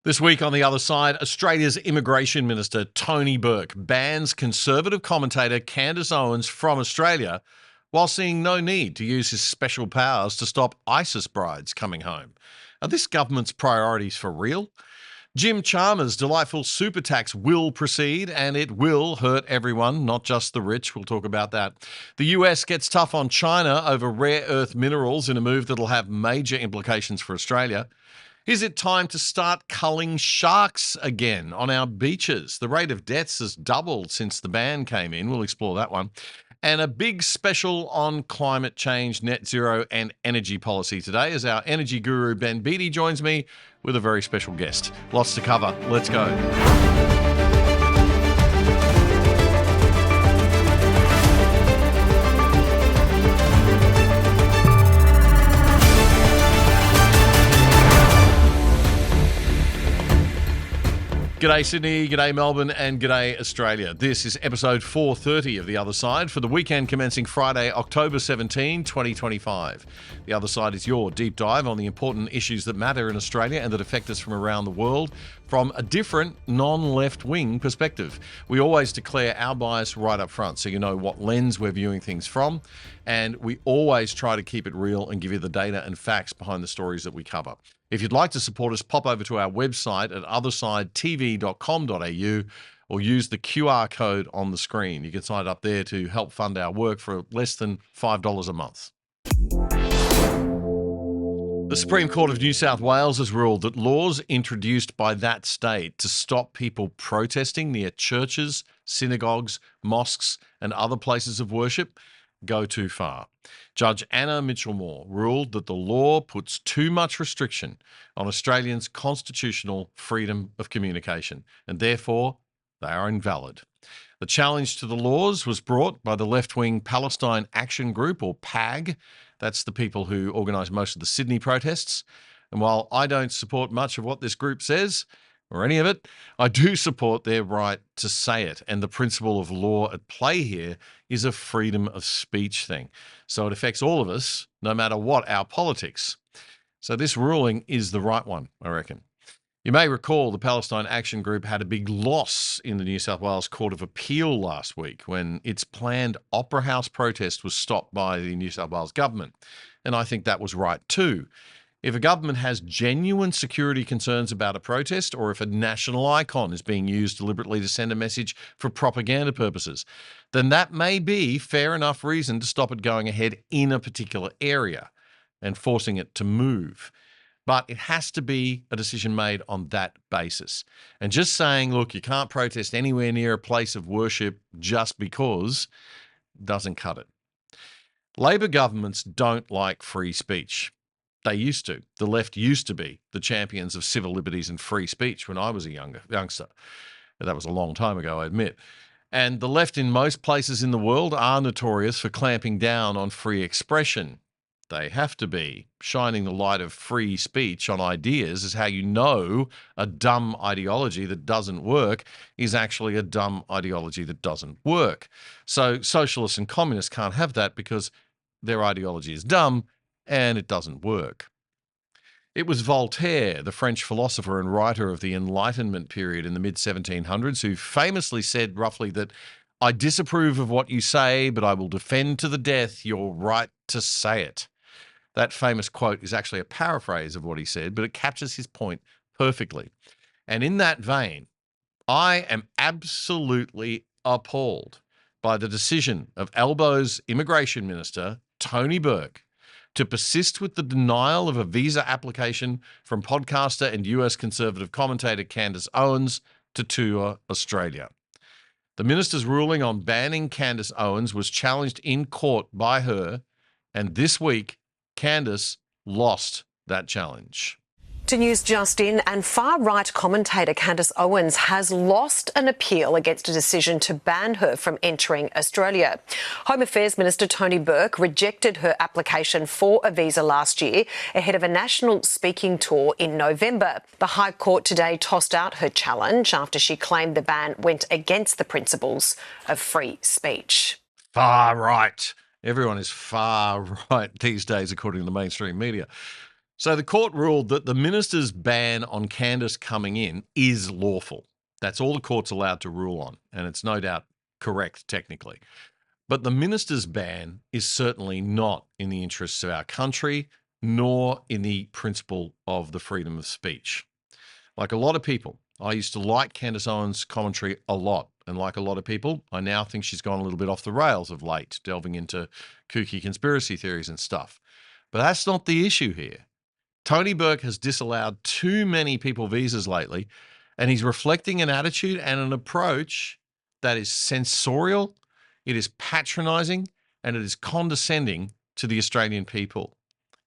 This week on the other side, Australia's Immigration Minister Tony Burke bans Conservative commentator Candace Owens from Australia while seeing no need to use his special powers to stop ISIS brides coming home. Are this government's priorities for real? Jim Chalmers' delightful super tax will proceed, and it will hurt everyone, not just the rich. We'll talk about that. The US gets tough on China over rare earth minerals in a move that'll have major implications for Australia. Is it time to start culling sharks again on our beaches? The rate of deaths has doubled since the ban came in. We'll explore that one. And a big special on climate change, net zero and energy policy today as our energy guru Ben Beattie joins me with a very special guest. Lots to cover. Let's go. G'day Sydney, g'day Melbourne and g'day Australia. This is episode 430 of The Other Side for the weekend commencing Friday, October 17, 2025. The Other Side is your deep dive on the important issues that matter in Australia and that affect us from around the world from a different non-left-wing perspective. We always declare our bias right up front so you know what lens we're viewing things from, and we always try to keep it real and give you the data and facts behind the stories that we cover. If you'd like to support us, pop over to our website at othersidetv.com.au or use the QR code on the screen. You can sign up there to help fund our work for less than $5 a month. The Supreme Court of New South Wales has ruled that laws introduced by that state to stop people protesting near churches, synagogues, mosques and other places of worship go too far. Judge Anna Mitchell-Moore ruled that the law puts too much restriction on Australians' constitutional freedom of communication, and therefore they are invalid. The challenge to the laws was brought by the left-wing Palestine Action Group, or PAG. That's the people who organise most of the Sydney protests. And while I don't support much of what this group says, or any of it, I do support their right to say it. And the principle of law at play here is a freedom of speech thing. So it affects all of us, no matter what our politics. So this ruling is the right one, I reckon. You may recall the Palestine Action Group had a big loss in the New South Wales Court of Appeal last week when its planned Opera House protest was stopped by the New South Wales government. And I think that was right too. If a government has genuine security concerns about a protest, or if a national icon is being used deliberately to send a message for propaganda purposes, then that may be fair enough reason to stop it going ahead in a particular area and forcing it to move. But it has to be a decision made on that basis. And just saying, look, you can't protest anywhere near a place of worship just because doesn't cut it. Labor governments don't like free speech. They used to. The left used to be the champions of civil liberties and free speech when I was a youngster. That was a long time ago, I admit. And the left in most places in the world are notorious for clamping down on free expression. They have to be. Shining the light of free speech on ideas is how you know a dumb ideology that doesn't work is actually a dumb ideology that doesn't work. So socialists and communists can't have that because their ideology is dumb and it doesn't work. It was Voltaire, the French philosopher and writer of the Enlightenment period in the mid-1700s, who famously said roughly that, "I disapprove of what you say, but I will defend to the death your right to say it." That famous quote is actually a paraphrase of what he said, but it captures his point perfectly. And in that vein, I am absolutely appalled by the decision of Albo's Immigration Minister, Tony Burke, to persist with the denial of a visa application from podcaster and US Conservative commentator Candace Owens to tour Australia. The minister's ruling on banning Candace Owens was challenged in court by her, and this week, Candace lost that challenge. To news just in, and far-right commentator Candace Owens has lost an appeal against a decision to ban her from entering Australia. Home Affairs Minister Tony Burke rejected her application for a visa last year ahead of a national speaking tour in November. The High Court today tossed out her challenge after she claimed the ban went against the principles of free speech. Far right. Everyone is far right these days, according to the mainstream media. So the court ruled that the minister's ban on Candace coming in is lawful. That's all the court's allowed to rule on, and it's no doubt correct technically. But the minister's ban is certainly not in the interests of our country, nor in the principle of the freedom of speech. Like a lot of people, I used to like Candace Owens' commentary a lot. And like a lot of people, I now think she's gone a little bit off the rails of late, delving into kooky conspiracy theories and stuff. But that's not the issue here. Tony Burke has disallowed too many people visas lately, and he's reflecting an attitude and an approach that is censorial, it is patronising, and it is condescending to the Australian people.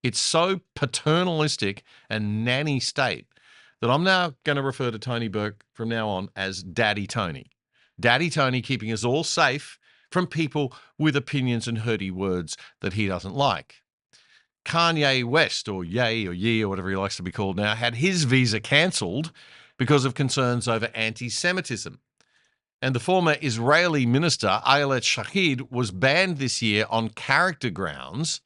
It's so paternalistic and nanny state that I'm now going to refer to Tony Burke from now on as Daddy Tony. Daddy Tony keeping us all safe from people with opinions and hurty words that he doesn't like. Kanye West, or Ye or Ye or whatever he likes to be called now, had his visa cancelled because of concerns over anti-Semitism. And the former Israeli minister, Ayelet Shahid, was banned this year on character grounds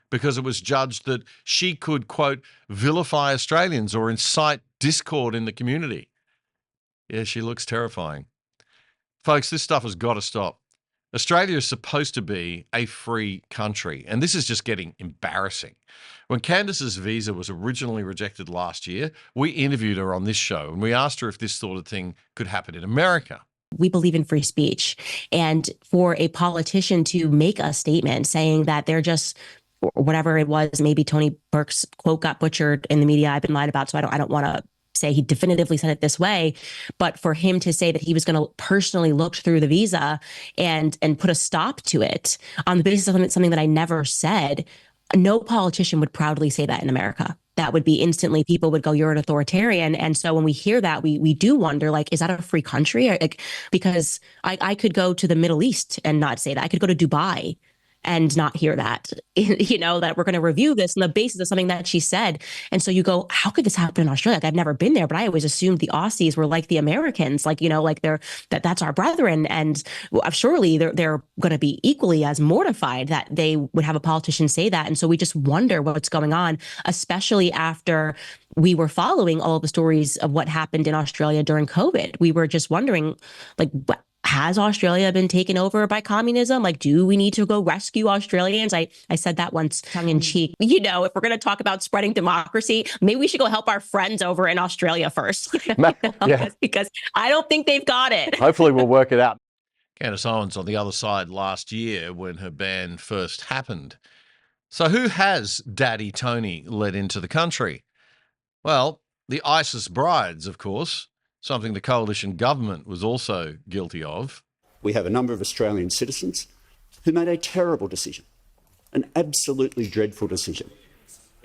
because it was judged that she could, quote, vilify Australians or incite discord in the community. Yeah, she looks terrifying. Folks, this stuff has got to stop. Australia is supposed to be a free country, and this is just getting embarrassing. When Candace's visa was originally rejected last year, we interviewed her on this show, and we asked her if this sort of thing could happen in America. We believe in free speech, and for a politician to make a statement saying that they're just whatever it was, maybe Tony Burke's quote got butchered in the media, I've been lied about, so I don't want to say he definitively said it this way, but for him to say that he was going to personally look through the visa and put a stop to it on the basis of something that I never said, no politician would proudly say that in America. That would be instantly, people would go, you're an authoritarian. And so when we hear that, we do wonder, like, is that a free country? Like, because I could go to the Middle East and not say that. I could go to Dubai and not hear that, that we're going to review this on the basis of something that she said. And so you go, how could this happen in Australia? Like, I've never been there, but I always assumed the Aussies were like the Americans, like that's our brethren. And surely they're going to be equally as mortified that they would have a politician say that. And so we just wonder what's going on, especially after we were following all of the stories of what happened in Australia during COVID. We were just wondering, like, what? Has Australia been taken over by communism? Like, do we need to go rescue Australians? I said that once tongue in cheek. If we're going to talk about spreading democracy, maybe we should go help our friends over in Australia first. Yeah. Because I don't think they've got it. Hopefully we'll work it out. Candace Owens on the other side last year when her ban first happened. So who has Daddy Tony led into the country? Well, the ISIS brides, of course. Something the coalition government was also guilty of. We have a number of Australian citizens who made a terrible decision, an absolutely dreadful decision,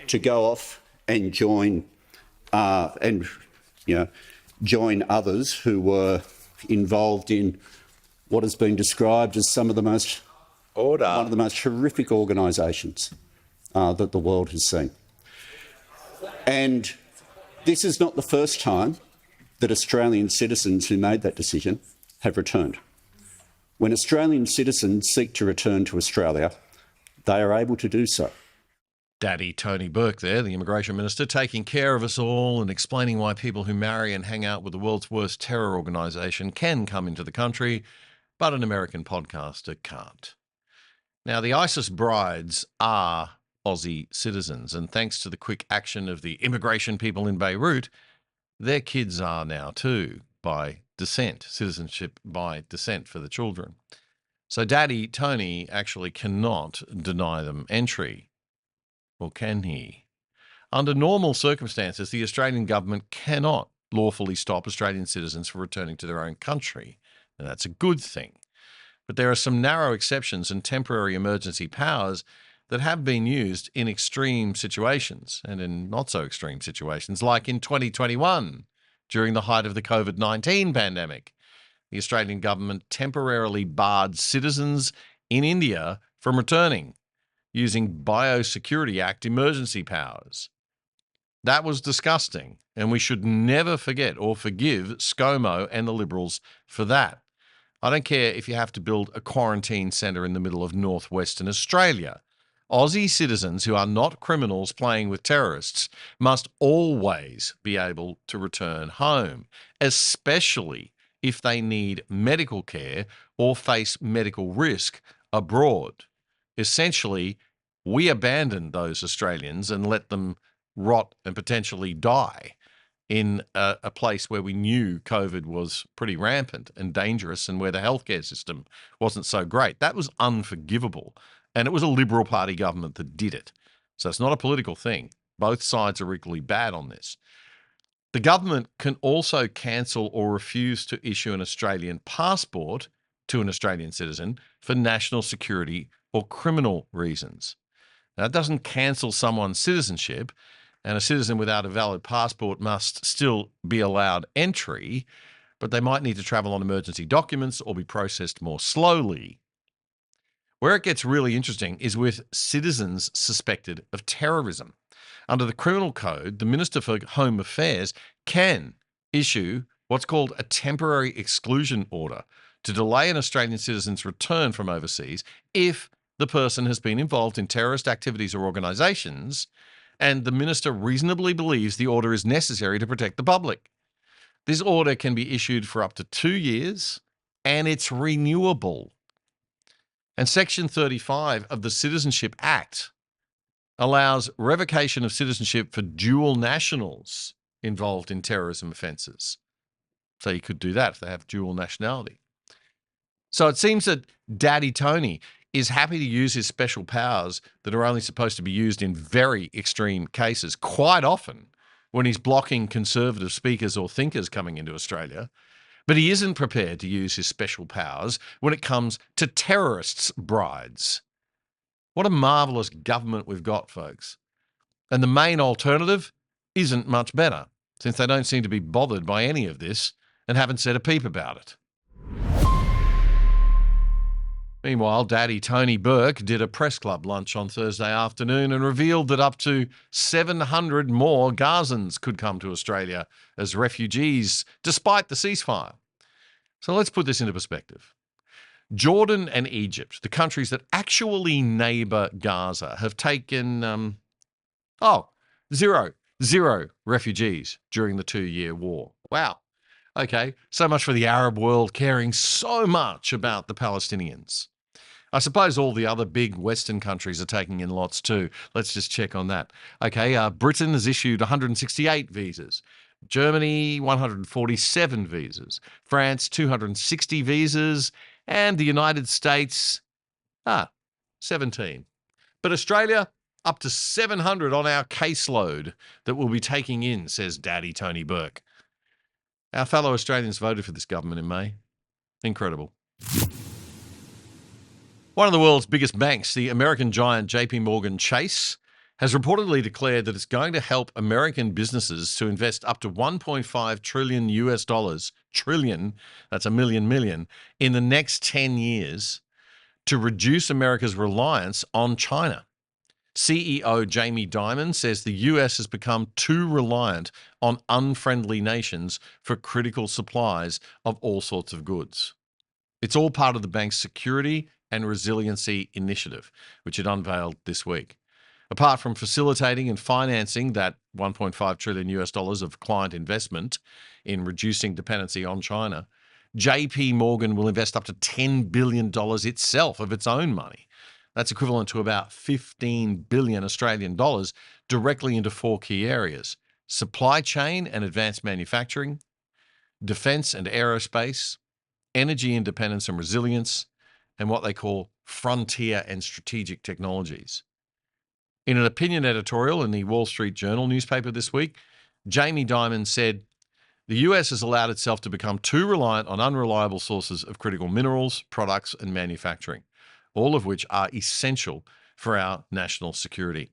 to go off and join join others who were involved in what has been described as one of the most horrific organisations that the world has seen. And this is not the first time that Australian citizens who made that decision have returned. When Australian citizens seek to return to Australia, they are able to do so. Daddy Tony Burke there, the immigration minister, taking care of us all and explaining why people who marry and hang out with the world's worst terror organisation can come into the country, but an American podcaster can't. Now, the ISIS brides are Aussie citizens, and thanks to the quick action of the immigration people in Beirut, their kids are now too, by descent, citizenship by descent for the children. So Daddy Tony actually cannot deny them entry. Or can he? Under normal circumstances, the Australian government cannot lawfully stop Australian citizens from returning to their own country. And that's a good thing. But there are some narrow exceptions and temporary emergency powers that have been used in extreme situations and in not so extreme situations, like in 2021, during the height of the COVID-19 pandemic. The Australian government temporarily barred citizens in India from returning using Biosecurity Act emergency powers. That was disgusting, and we should never forget or forgive ScoMo and the Liberals for that. I don't care if you have to build a quarantine centre in the middle of northwestern Australia. Aussie citizens who are not criminals playing with terrorists must always be able to return home, especially if they need medical care or face medical risk abroad. Essentially, we abandoned those Australians and let them rot and potentially die in a place where we knew COVID was pretty rampant and dangerous and where the healthcare system wasn't so great. That was unforgivable. And it was a Liberal Party government that did it. So it's not a political thing. Both sides are equally bad on this. The government can also cancel or refuse to issue an Australian passport to an Australian citizen for national security or criminal reasons. Now, it doesn't cancel someone's citizenship, and a citizen without a valid passport must still be allowed entry, but they might need to travel on emergency documents or be processed more slowly. Where it gets really interesting is with citizens suspected of terrorism. Under the Criminal Code, the Minister for Home Affairs can issue what's called a temporary exclusion order to delay an Australian citizen's return from overseas if the person has been involved in terrorist activities or organisations and the minister reasonably believes the order is necessary to protect the public. This order can be issued for up to 2 years and it's renewable. And Section 35 of the Citizenship Act allows revocation of citizenship for dual nationals involved in terrorism offences. So you could do that if they have dual nationality. So it seems that Daddy Tony is happy to use his special powers that are only supposed to be used in very extreme cases, quite often when he's blocking conservative speakers or thinkers coming into Australia. But he isn't prepared to use his special powers when it comes to terrorists' brides. What a marvellous government we've got, folks. And the main alternative isn't much better, since they don't seem to be bothered by any of this and haven't said a peep about it. Meanwhile, Daddy Tony Burke did a press club lunch on Thursday afternoon and revealed that up to 700 more Gazans could come to Australia as refugees, despite the ceasefire. So let's put this into perspective. Jordan and Egypt, the countries that actually neighbour Gaza, have taken zero refugees during the 2-year war. Wow. Okay, so much for the Arab world caring so much about the Palestinians. I suppose all the other big Western countries are taking in lots too. Let's just check on that. Okay, Britain has issued 168 visas. Germany, 147 visas. France, 260 visas. And the United States, 17. But Australia, up to 700 on our caseload that we'll be taking in, says Daddy Tony Burke. Our fellow Australians voted for this government in May. Incredible. One of the world's biggest banks, the American giant JP Chase, has reportedly declared that it's going to help American businesses to invest up to $1.5 trillion US dollars, trillion, that's a million, in the next 10 years to reduce America's reliance on China. CEO Jamie Dimon says the US has become too reliant on unfriendly nations for critical supplies of all sorts of goods. It's all part of the bank's security and resiliency initiative, which it unveiled this week. Apart from facilitating and financing that $1.5 trillion US dollars of client investment in reducing dependency on China, JP Morgan will invest up to $10 billion itself of its own money. That's equivalent to about 15 billion Australian dollars directly into 4 key areas: supply chain and advanced manufacturing, defence and aerospace, energy independence and resilience, and what they call frontier and strategic technologies. In an opinion editorial in the Wall Street Journal newspaper this week, Jamie Dimon said, "The US has allowed itself to become too reliant on unreliable sources of critical minerals, products, and manufacturing, all of which are essential for our national security.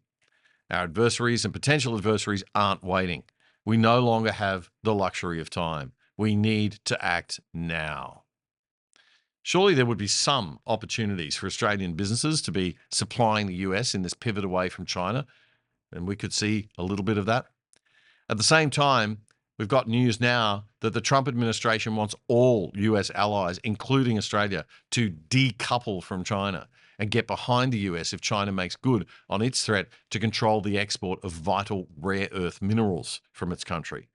Our adversaries and potential adversaries aren't waiting. We no longer have the luxury of time. We need to act now." Surely there would be some opportunities for Australian businesses to be supplying the US in this pivot away from China, and we could see a little bit of that. At the same time, we've got news now that the Trump administration wants all US allies, including Australia, to decouple from China and get behind the US if China makes good on its threat to control the export of vital rare earth minerals from its country.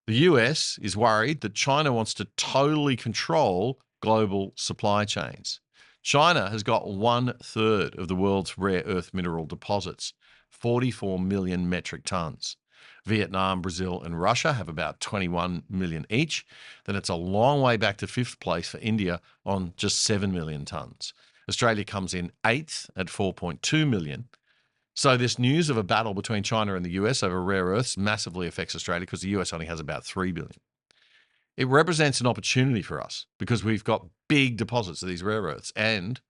The US is worried that China wants to totally control global supply chains. China has got 1/3 of the world's rare earth mineral deposits, 44 million metric tons. Vietnam, Brazil, and Russia have about 21 million each. Then it's a long way back to 5th place for India on just 7 million tons. Australia comes in 8th at 4.2 million. So this news of a battle between China and the US over rare earths massively affects Australia because the US only has about 3 billion. It represents an opportunity for us because we've got big deposits of these rare earths, and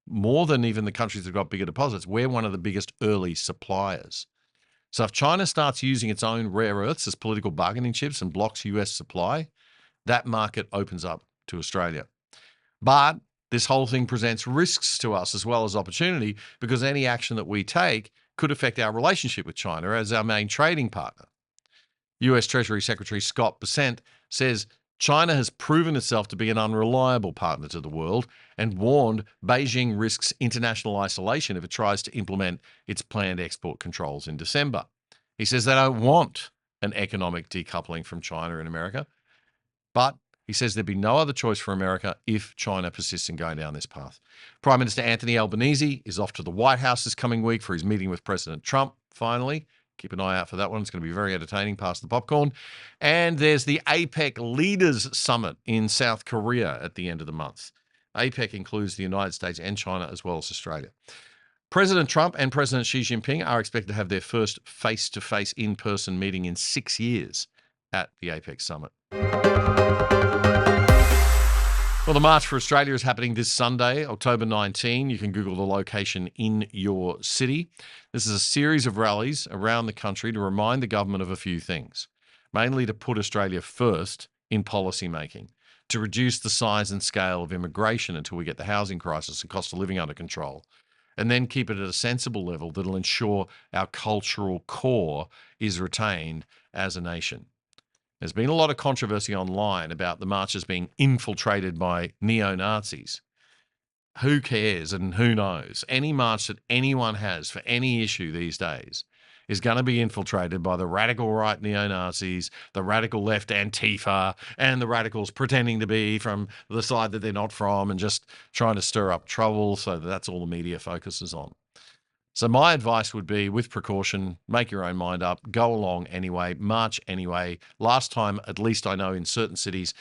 more than even the countries that have got bigger deposits, we're one of the biggest early suppliers. So if China starts using its own rare earths as political bargaining chips and blocks US supply, that market opens up to Australia. But this whole thing presents risks to us as well as opportunity, because any action that we take could affect our relationship with China as our main trading partner. US Treasury Secretary Scott Bessent says China has proven itself to be an unreliable partner to the world and warned Beijing risks international isolation if it tries to implement its planned export controls in December. He says they don't want an economic decoupling from China and America, but he says there'd be no other choice for America if China persists in going down this path. Prime Minister Anthony Albanese is off to the White House this coming week for his meeting with President Trump, finally. Keep an eye out for that one. It's going to be very entertaining, past the popcorn. And there's the APEC Leaders Summit in South Korea at the end of the month. APEC includes the United States and China as well as Australia. President Trump and President Xi Jinping are expected to have their first face-to-face in-person meeting in 6 years at the APEC Summit. Well, the March for Australia is happening this Sunday, October 19. You can Google the location in your city. This is a series of rallies around the country to remind the government of a few things, mainly to put Australia first in policy making, to reduce the size and scale of immigration until we get the housing crisis and cost of living under control, and then keep it at a sensible level that'll ensure our cultural core is retained as a nation. There's been a lot of controversy online about the marches being infiltrated by neo-Nazis. Who cares and who knows? Any march that anyone has for any issue these days is going to be infiltrated by the radical right neo-Nazis, the radical left Antifa, and the radicals pretending to be from the side that they're not from and just trying to stir up trouble, so that's all the media focuses on. So my advice would be, with precaution, make your own mind up, go along anyway, march anyway. Last time, at least I know in certain cities,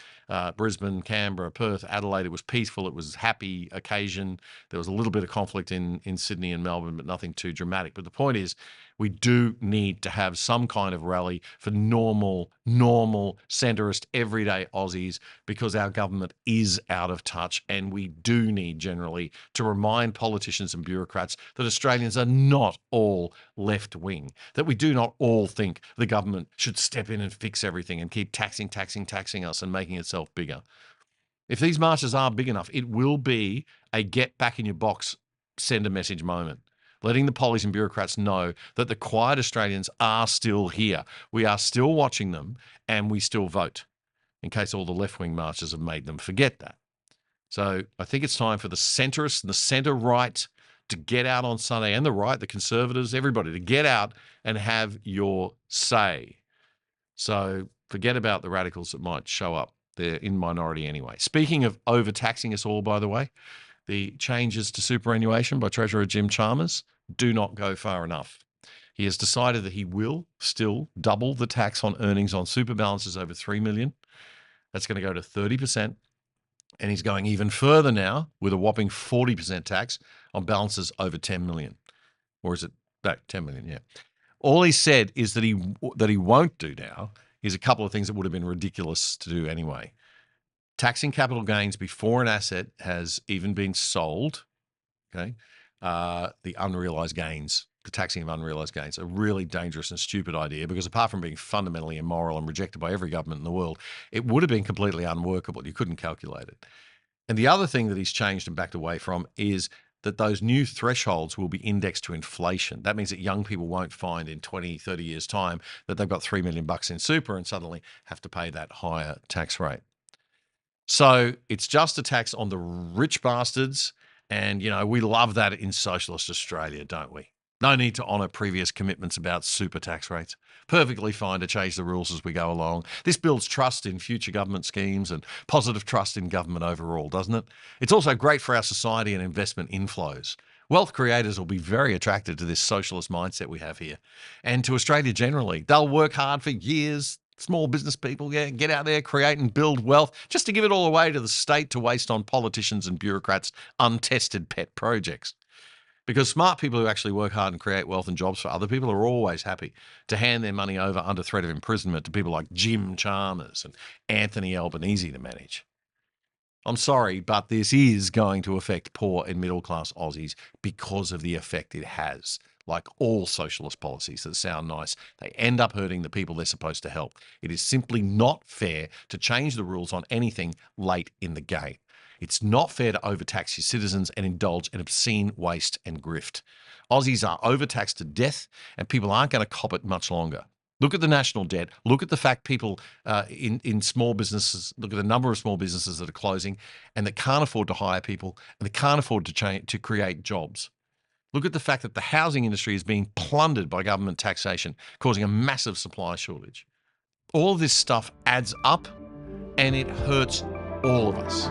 Brisbane, Canberra, Perth, Adelaide, it was peaceful, it was a happy occasion. There was a little bit of conflict in Sydney and Melbourne, but nothing too dramatic. But the point is, we do need to have some kind of rally for normal, centrist, everyday Aussies, because our government is out of touch, and we do need generally to remind politicians and bureaucrats that Australians are not all left-wing, that we do not all think the government should step in and fix everything and keep taxing us and making itself bigger. If these marches are big enough, it will be a get back in your box, send a message moment, letting the pollies and bureaucrats know that the quiet Australians are still here. We are still watching them, and we still vote, in case all the left-wing marches have made them forget that. So I think it's time for the centrists and the centre-right to get out on Sunday, and the right, the Conservatives, everybody, to get out and have your say. So forget about the radicals that might show up. They're in minority anyway. Speaking of overtaxing us all, by the way, the changes to superannuation by Treasurer Jim Chalmers do not go far enough. He has decided that he will still double the tax on earnings on super balances over 3 million. That's going to go to 30%. And he's going even further now with a whopping 40% tax on balances over 10 million. Or is it back 10 million? Yeah. All he said is that he won't do now is a couple of things that would have been ridiculous to do anyway. Taxing capital gains before an asset has even been sold, okay? The unrealized gains, the taxing of unrealized gains, a really dangerous and stupid idea, because apart from being fundamentally immoral and rejected by every government in the world, it would have been completely unworkable. You couldn't calculate it. And the other thing that he's changed and backed away from is that those new thresholds will be indexed to inflation. That means that young people won't find in 20, 30 years' time that they've got $3 million in super and suddenly have to pay that higher tax rate. So it's just a tax on the rich bastards And, we love that in socialist Australia, don't we? No need to honour previous commitments about super tax rates. Perfectly fine to change the rules as we go along. This builds trust in future government schemes and positive trust in government overall, doesn't it? It's also great for our society and investment inflows. Wealth creators will be very attracted to this socialist mindset we have here, and to Australia generally. They'll work hard for years. Small business people, get out there, create and build wealth, just to give it all away to the state to waste on politicians and bureaucrats' untested pet projects. Because smart people who actually work hard and create wealth and jobs for other people are always happy to hand their money over under threat of imprisonment to people like Jim Chalmers and Anthony Albanese to manage. I'm sorry, but this is going to affect poor and middle-class Aussies because of the effect it has. Like all socialist policies that sound nice, they end up hurting the people they're supposed to help. It is simply not fair to change the rules on anything late in the game. It's not fair to overtax your citizens and indulge in obscene waste and grift. Aussies are overtaxed to death, and people aren't going to cop it much longer. Look at the national debt. Look at the fact people in small businesses, look at the number of small businesses that are closing and that can't afford to hire people and they can't afford to create jobs. Look at the fact that the housing industry is being plundered by government taxation, causing a massive supply shortage. All of this stuff adds up and it hurts all of us.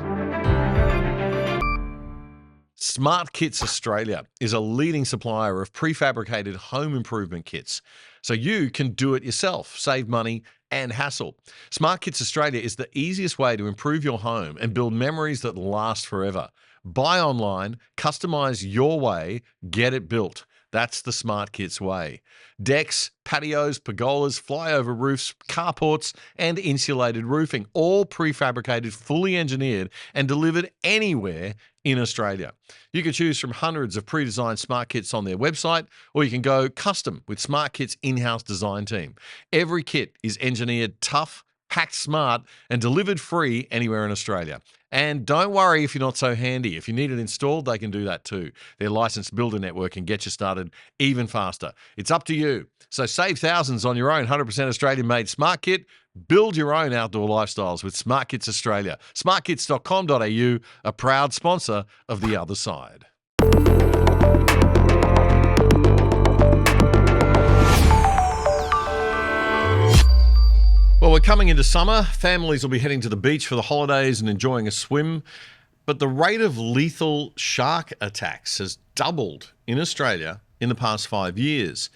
SmartKits Australia is a leading supplier of prefabricated home improvement kits, so you can do it yourself, save money and hassle. SmartKits Australia is the easiest way to improve your home and build memories that last forever. Buy online, customize your way, get it built. That's the SmartKits way. Decks, patios, pergolas, flyover roofs, carports, and insulated roofing, all prefabricated, fully engineered, and delivered anywhere in Australia. You can choose from hundreds of pre-designed SmartKits on their website, or you can go custom with SmartKits' in-house design team. Every kit is engineered tough, packed smart, and delivered free anywhere in Australia. And don't worry if you're not so handy. If you need it installed, they can do that too. Their licensed builder network can get you started even faster. It's up to you. So save thousands on your own 100% Australian-made smart kit. Build your own outdoor lifestyles with SmartKits Australia. SmartKits.com.au, a proud sponsor of The Other Side. Well, we're coming into summer. Families will be heading to the beach for the holidays and enjoying a swim. But the rate of lethal shark attacks has doubled in Australia in the past 5 years.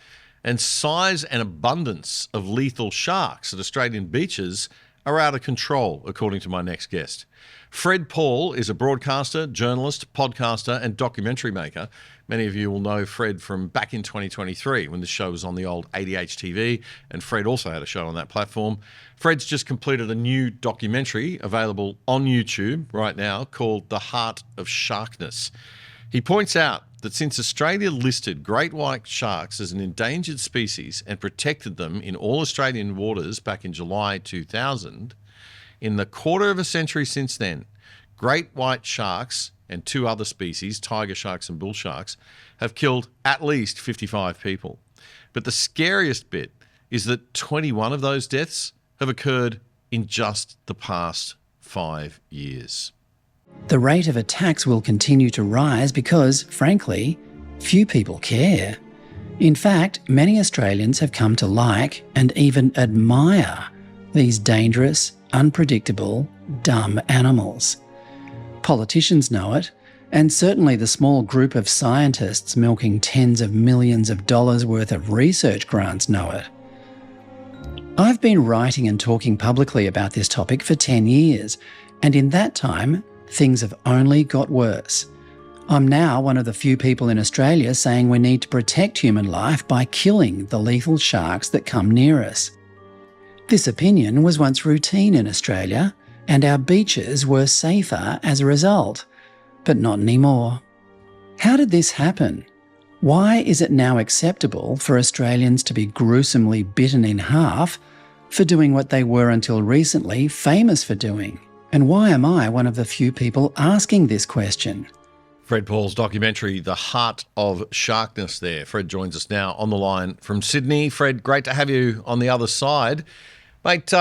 And size and abundance of lethal sharks at Australian beaches are out of control, according to my next guest. Fred Pawle is a broadcaster, journalist, podcaster, and documentary maker. Many of you will know Fred from back in 2023 when the show was on the old ADH TV, and Fred also had a show on that platform. Fred's just completed a new documentary available on YouTube right now called The Heart of Sharkness. He points out that since Australia listed great white sharks as an endangered species and protected them in all Australian waters back in July 2000, in the quarter of a century since then, great white sharks and two other species, tiger sharks and bull sharks, have killed at least 55 people. But the scariest bit is that 21 of those deaths have occurred in just the past 5 years. The rate of attacks will continue to rise because, frankly, few people care. In fact, many Australians have come to like and even admire these dangerous, unpredictable, dumb animals. Politicians know it, and certainly the small group of scientists milking tens of millions of dollars worth of research grants know it. I've been writing and talking publicly about this topic for 10 years, and in that time, things have only got worse. I'm now one of the few people in Australia saying we need to protect human life by killing the lethal sharks that come near us. This opinion was once routine in Australia, and our beaches were safer as a result, but not anymore. How did this happen? Why is it now acceptable for Australians to be gruesomely bitten in half for doing what they were until recently famous for doing? And why am I one of the few people asking this question? Fred Pawle's documentary, The Heart of Sharkness there. Fred joins us now on the line from Sydney. Fred, great to have you on the other side. Mate,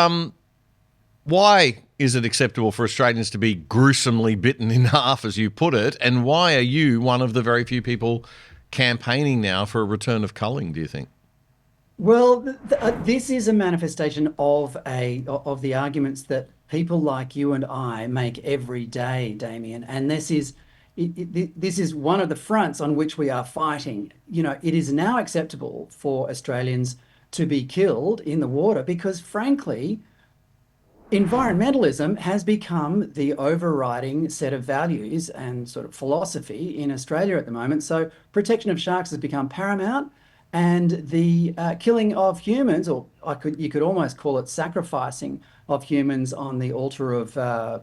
why is it acceptable for Australians to be gruesomely bitten in half, as you put it? And why are you one of the very few people campaigning now for a return of culling, do you think? Well, this is a manifestation of the arguments that people like you and I make every day, Damien. And this is one of the fronts on which we are fighting. You know, it is now acceptable for Australians to be killed in the water because, frankly, environmentalism has become the overriding set of values and sort of philosophy in Australia at the moment. So protection of sharks has become paramount, and the killing of humans, or you could almost call it sacrificing of humans on the altar of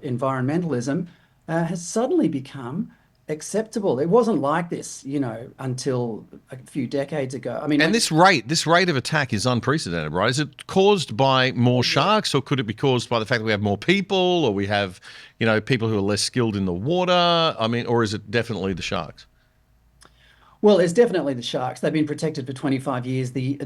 environmentalism, has suddenly become acceptable. It wasn't like this, you know, until a few decades ago. I mean, and this rate of attack is unprecedented, right? Is it caused by more sharks, or could it be caused by the fact that we have more people, or we have, you know, people who are less skilled in the water? I mean, or is it definitely the sharks? Well, it's definitely the sharks. They've been protected for 25 years. The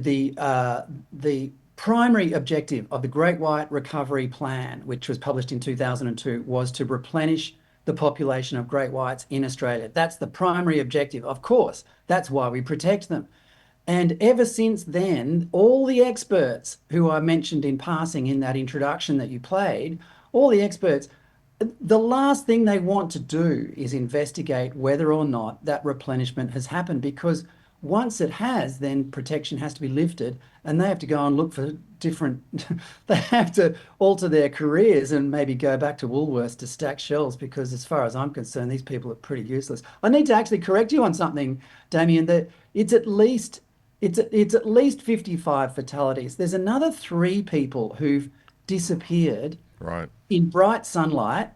primary objective of the Great White Recovery Plan, which was published in 2002, was to replenish the population of great whites in Australia. That's the primary objective. Of course, that's why we protect them. And ever since then, all the experts who I mentioned in passing in that introduction that you played, all the experts, the last thing they want to do is investigate whether or not that replenishment has happened, because once it has, then protection has to be lifted and they have to go and look for different, they have to alter their careers and maybe go back to Woolworths to stack shelves, because as far as I'm concerned, these people are pretty useless. I need to actually correct you on something, Damien, that it's at least 55 fatalities. There's another 3 people who've disappeared in bright sunlight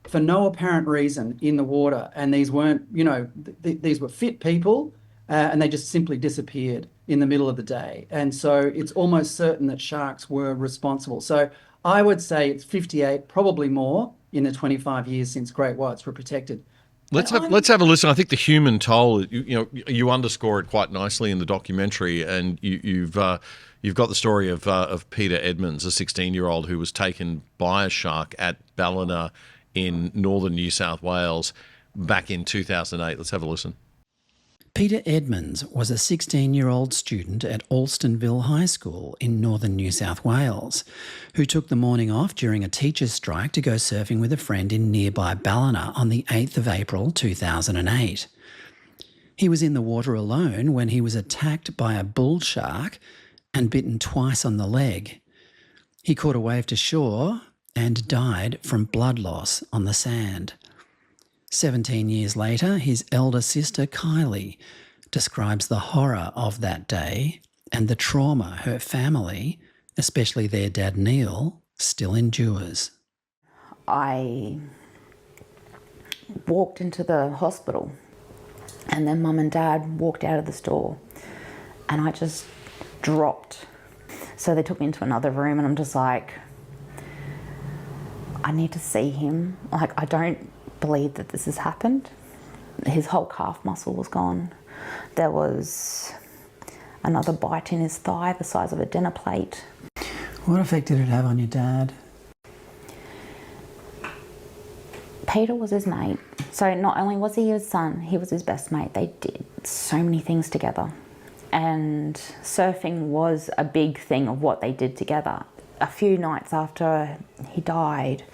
for no apparent reason in the water. And these weren't, you know, these were fit people, and they just simply disappeared in the middle of the day. And so it's almost certain that sharks were responsible. So I would say it's 58, probably more, in the 25 years since great whites were protected. Let's have a listen. I think the human toll, you underscore it quite nicely in the documentary, and you've got the story of Peter Edmonds, a 16-year-old who was taken by a shark at Ballina in northern New South Wales back in 2008. Let's have a listen. Peter Edmonds was a 16-year-old student at Alstonville High School in northern New South Wales, who took the morning off during a teacher's strike to go surfing with a friend in nearby Ballina on the 8th of April 2008. He was in the water alone when he was attacked by a bull shark and bitten twice on the leg. He caught a wave to shore and died from blood loss on the sand. 17 years later, his elder sister Kylie describes the horror of that day and the trauma her family, especially their dad Neil, still endures. I walked into the hospital and then Mum and Dad walked out of the store and I just dropped. So they took me into another room and I'm just like, I need to see him. Like, I don't believe that this has happened. His whole calf muscle was gone. There was another bite in his thigh the size of a dinner plate. What effect did it have on your dad? Peter was his mate. So not only was he his son, he was his best mate. They did so many things together. And surfing was a big thing of what they did together. A few nights after he died,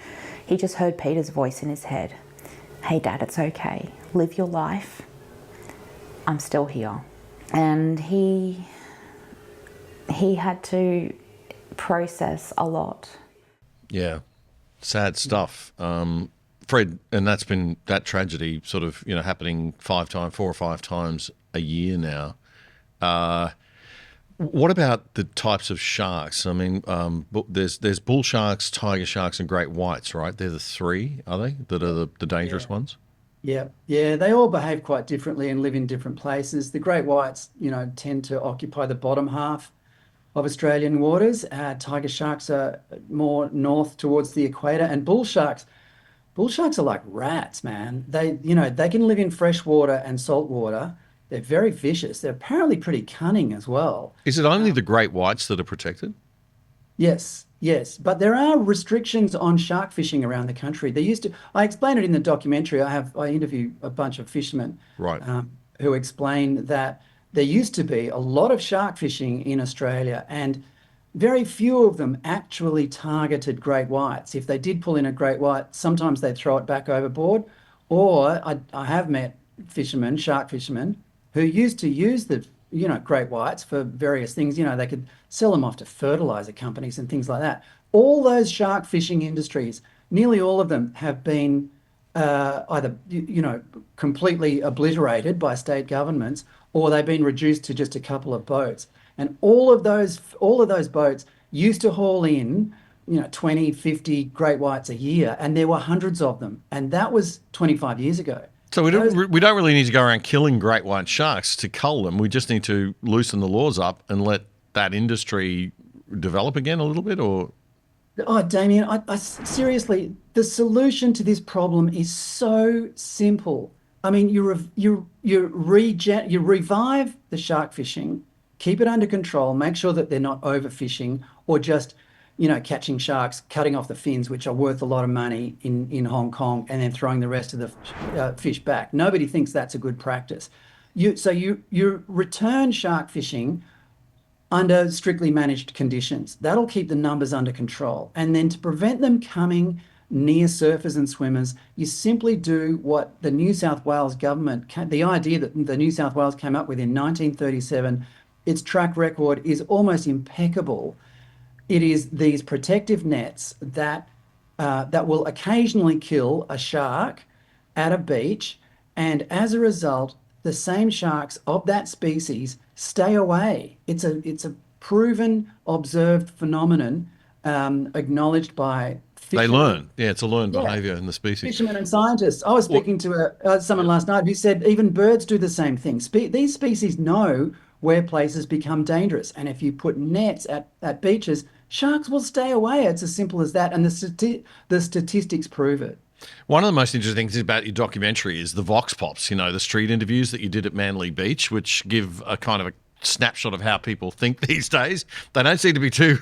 he just heard Peter's voice in his head. Hey Dad, it's okay. Live your life. I'm still here. And he had to process a lot. Yeah, sad stuff. Fred, and that tragedy sort of, happening 4 or 5 times a year now. What about the types of sharks? I mean, there's bull sharks, tiger sharks, and great whites, right? They're the 3, are they, that are the dangerous ones? Yeah, they all behave quite differently and live in different places. The great whites, tend to occupy the bottom half of Australian waters. Tiger sharks are more north towards the equator, and bull sharks are like rats, man. They can live in fresh water and salt water. They're very vicious. They're apparently pretty cunning as well. Is it only the great whites that are protected? Yes, yes, but there are restrictions on shark fishing around the country. They used to. I explain it in the documentary. I interview a bunch of fishermen, Right. who explain that there used to be a lot of shark fishing in Australia, and very few of them actually targeted great whites. If they did pull in a great white, sometimes they'd throw it back overboard. Or I have met fishermen, shark fishermen, who used to use the great whites for various things. They could sell them off to fertilizer companies and things like that. All those shark fishing industries, nearly all of them, have been either completely obliterated by state governments, or they've been reduced to just a couple of boats. And all of those boats used to haul in 20, 50 great whites a year, and there were hundreds of them, and that was 25 years ago. So we don't really need to go around killing great white sharks to cull them. We just need to loosen the laws up and let that industry develop again a little bit. Or Damien, I seriously, the solution to this problem is so simple. I mean, you revive the shark fishing, keep it under control, make sure that they're not overfishing or just catching sharks, cutting off the fins, which are worth a lot of money in Hong Kong, and then throwing the rest of the fish back. Nobody thinks that's a good practice. You return shark fishing under strictly managed conditions. That'll keep the numbers under control. And then to prevent them coming near surfers and swimmers, you simply do what the New South Wales government, the idea that the New South Wales came up with in 1937, its track record is almost impeccable. It is these protective nets that will occasionally kill a shark at a beach, and as a result, the same sharks of that species stay away. It's a proven, observed phenomenon, acknowowledged by fishermen. they learn. Yeah, it's a learned behaviour in the species. Fishermen and scientists. I was speaking to someone last night who said even birds do the same thing. These species know where places become dangerous, and if you put nets at beaches, sharks will stay away. It's as simple as that, and the statistics prove it. One of the most interesting things about your documentary is the vox pops, the street interviews that you did at Manly Beach, which give a kind of a snapshot of how people think these days. They don't seem to be too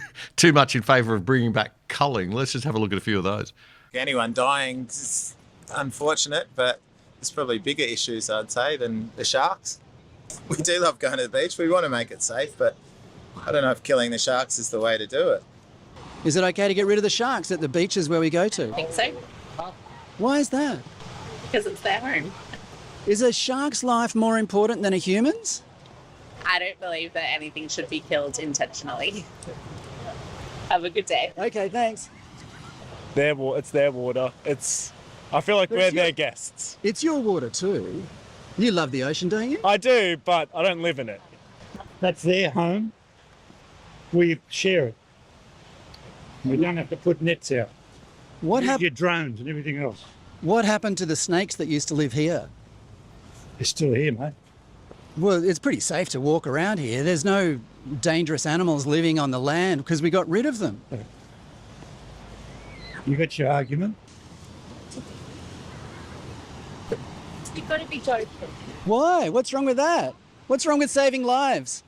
much in favour of bringing back culling. Let's just have a look at a few of those. Anyone dying is unfortunate, but there's probably bigger issues, I'd say, than the sharks. We do love going to the beach. We want to make it safe, but I don't know if killing the sharks is the way to do it. Is it okay to get rid of the sharks at the beaches where we go to? I think so, Why is that? because it's their home. Is a shark's life more important than a human's? I don't believe that anything should be killed intentionally. Have a good day. Okay, thanks. It's their water. I feel like we're their guests. It's your water too. You love the ocean, don't you? I do, but I don't live in it. That's their home. We share it. We don't have to put nets out. What Use your drones and everything else. What happened to the snakes that used to live here? They're still here, mate. Well, it's pretty safe to walk around here. There's no dangerous animals living on the land because we got rid of them. You got your argument. You've got to be joking. Why? What's wrong with that? What's wrong with saving lives?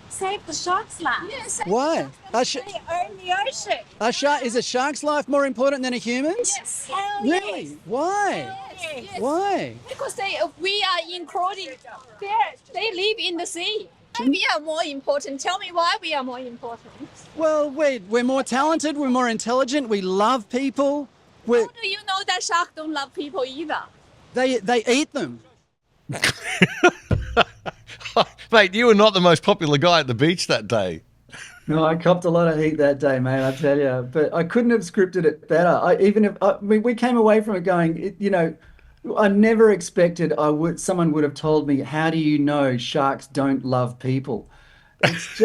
Save the sharks' life. Yes. Why? They own the ocean. Is a shark's life more important than a human's? Yes. Hell Really? yes. Why? Yes. Why? Because we are including, they live in the sea. We are more important. Tell me why we are more important. Well, we're more talented, we're more intelligent, we love people. How do you know that sharks don't love people either? They eat them. Mate, you were not the most popular guy at the beach that day. No, I copped a lot of heat that day, mate, I tell you. But I couldn't have scripted it better. We came away from it going, I never expected someone would have told me, how do you know sharks don't love people? It's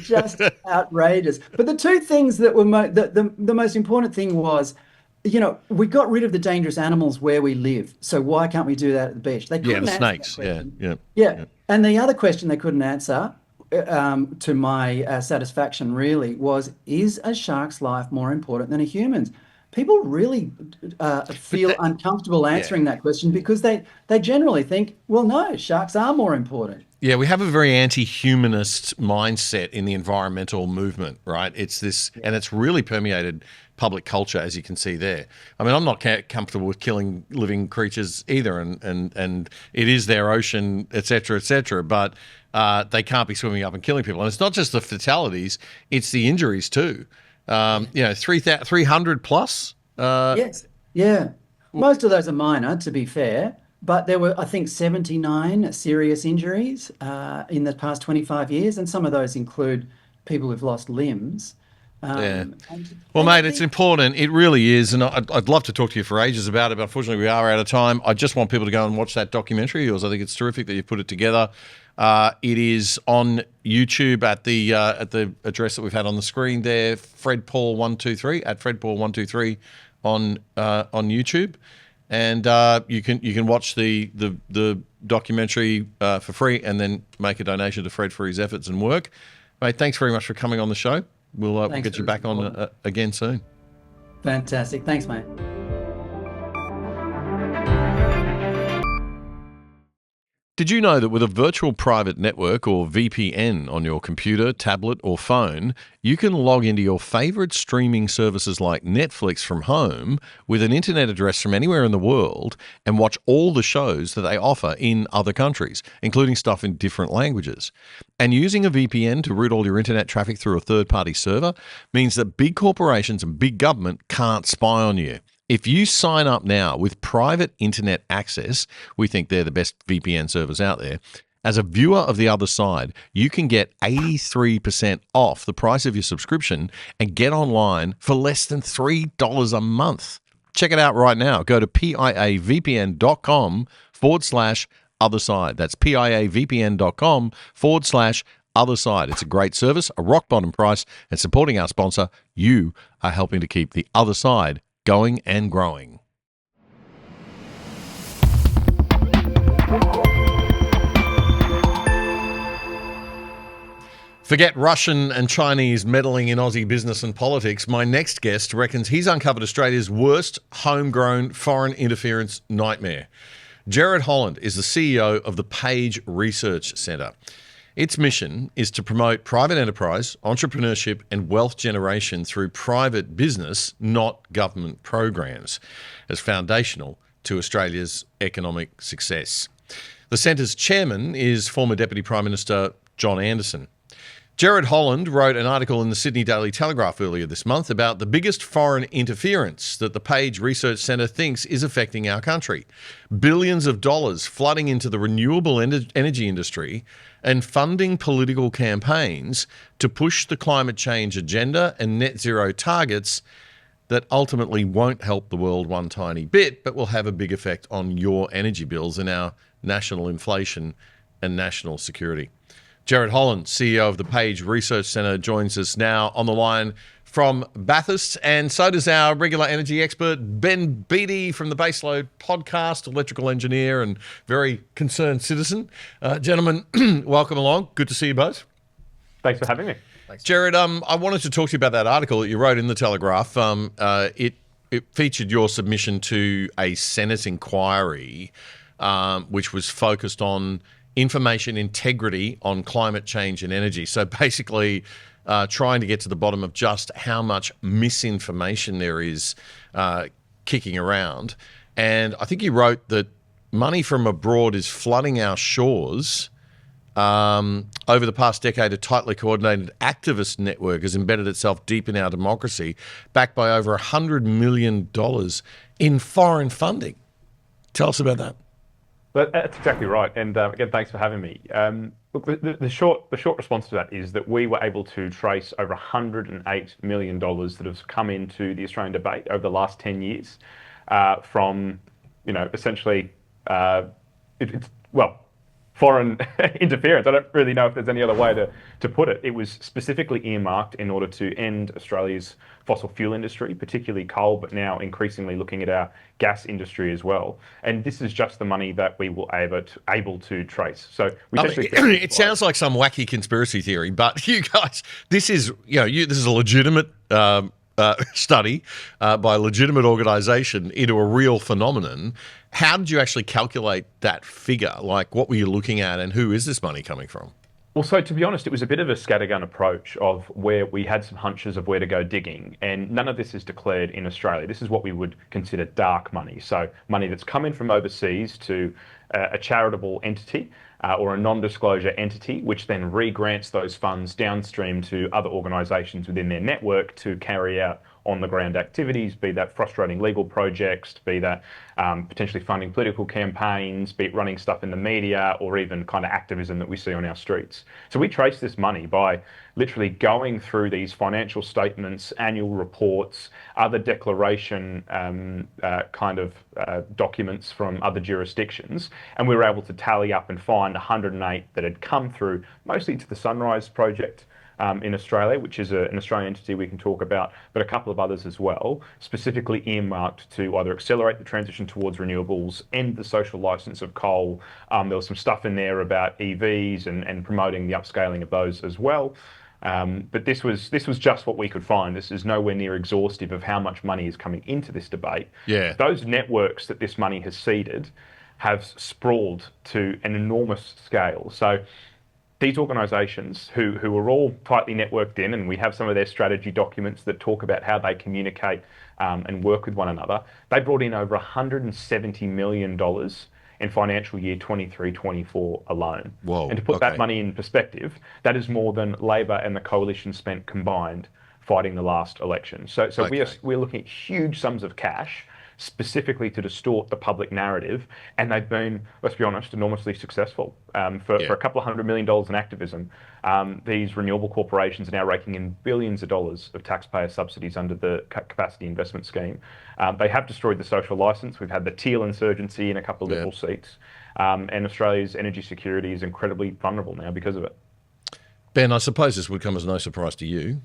just outrageous. But the two things that were the most important thing was, we got rid of the dangerous animals where we live. So why can't we do that at the beach? They couldn't The answer snakes. that question. Yeah. And the other question they couldn't answer, to my satisfaction, really, was: is a shark's life more important than a human's? people really feel uncomfortable answering that question because they generally think, well, no, sharks are more important. Yeah, we have a very anti-humanist mindset in the environmental movement, right? It's this, and it's really permeated public culture, as you can see there. I mean, I'm not comfortable with killing living creatures either, and it is their ocean, et cetera, but they can't be swimming up and killing people. And it's not just the fatalities, it's the injuries too. 300 plus? Yes, yeah. Most of those are minor, to be fair. But there were, I think, 79 serious injuries in the past 25 years, and some of those include people who've lost limbs. Well, mate, it's important. It really is, and I'd love to talk to you for ages about it, but unfortunately we are out of time. I just want people to go and watch that documentary of yours. I think it's terrific that you've put it together. It is on YouTube at the address that we've had on the screen there, Fred Pawle 123 at Fred Pawle 123 on YouTube. And you can watch the documentary for free and then make a donation to Fred for his efforts and work. Mate, thanks very much for coming on the show. We'll get you back on again soon. Fantastic. Thanks, mate. Did you know that with a virtual private network or VPN on your computer, tablet or phone, you can log into your favorite streaming services like Netflix from home with an internet address from anywhere in the world and watch all the shows that they offer in other countries, including stuff in different languages? And using a VPN to route all your internet traffic through a third-party server means that big corporations and big government can't spy on you. If you sign up now with private internet access, we think they're the best VPN servers out there. As a viewer of the other side, you can get 83% off the price of your subscription and get online for less than $3 a month. Check it out right now. Go to piavpn.com/other side. That's piavpn.com/other side. It's a great service, a rock bottom price, and supporting our sponsor, you are helping to keep the other side going and growing. Forget Russian and Chinese meddling in Aussie business and politics. My next guest reckons he's uncovered Australia's worst homegrown foreign interference nightmare. Gerard Holland is the CEO of the Page Research Centre. Its mission is to promote private enterprise, entrepreneurship and wealth generation through private business, not government programs, as foundational to Australia's economic success. The Centre's chairman is former Deputy Prime Minister John Anderson. Gerard Holland wrote an article in the Sydney Daily Telegraph earlier this month about the biggest foreign interference that the Page Research Centre thinks is affecting our country. Billions of dollars flooding into the renewable energy industry and funding political campaigns to push the climate change agenda and net zero targets that ultimately won't help the world one tiny bit, but will have a big effect on your energy bills and our national inflation and national security. Gerard Holland, CEO of the Page Research Centre, joins us now on the line from Bathurst, and so does our regular energy expert, Ben Beattie from the Baseload podcast, electrical engineer and very concerned citizen. Gentlemen, welcome along. Good to see you both. Thanks for having me. Thanks. Gerard, I wanted to talk to you about that article that you wrote in the Telegraph. It featured your submission to a Senate inquiry, which was focused on information integrity on climate change and energy. So basically trying to get to the bottom of just how much misinformation there is kicking around. And I think you wrote that money from abroad is flooding our shores. Over the past decade, a tightly coordinated activist network has embedded itself deep in our democracy, backed by over $100 million in foreign funding. Tell us about that. That's exactly right. And again, thanks for having me. Look, the short response to that is that we were able to trace over $108 million that have come into the Australian debate over the last 10 years from, essentially, foreign interference. I don't really know if there's any other way to put it. It was specifically earmarked in order to end Australia's fossil fuel industry, particularly coal, but now increasingly looking at our gas industry as well. And this is just the money that we were able to trace. So it sounds like some wacky conspiracy theory, but you guys, this is this is a legitimate study by a legitimate organisation into a real phenomenon. How did you actually calculate that figure? Like, what were you looking at, and who is this money coming from? Well, so to be honest, it was a bit of a scattergun approach of where we had some hunches of where to go digging, and none of this is declared in Australia. This is what we would consider dark money. So money that's come in from overseas to a charitable entity or a non-disclosure entity, which then re-grants those funds downstream to other organisations within their network to carry out on-the-ground activities, be that frustrating legal projects, be that potentially funding political campaigns, be it running stuff in the media, or even kind of activism that we see on our streets. So we trace this money by literally going through these financial statements, annual reports, other declaration documents from other jurisdictions, and we were able to tally up and find 108 that had come through, mostly to the Sunrise Project, in Australia, which is an Australian entity we can talk about, but a couple of others as well, specifically earmarked to either accelerate the transition towards renewables, end the social license of coal. There was some stuff in there about EVs and promoting the upscaling of those as well. But this was just what we could find. This is nowhere near exhaustive of how much money is coming into this debate. Yeah. Those networks that this money has seeded have sprawled to an enormous scale. So these organisations who are all tightly networked in, and we have some of their strategy documents that talk about how they communicate and work with one another, they brought in over $170 million in financial year 23-24 alone. Whoa, and to put that money in perspective, that is more than Labor and the coalition spent combined fighting the last election. So we're looking at huge sums of cash specifically to distort the public narrative, and they've been, let's be honest, enormously successful. For a couple of $100 million in activism, these renewable corporations are now raking in billions of dollars of taxpayer subsidies under the capacity investment scheme. They have destroyed the social licence. We've had the teal insurgency in a couple of Liberal seats, and Australia's energy security is incredibly vulnerable now because of it. Ben, I suppose this would come as no surprise to you.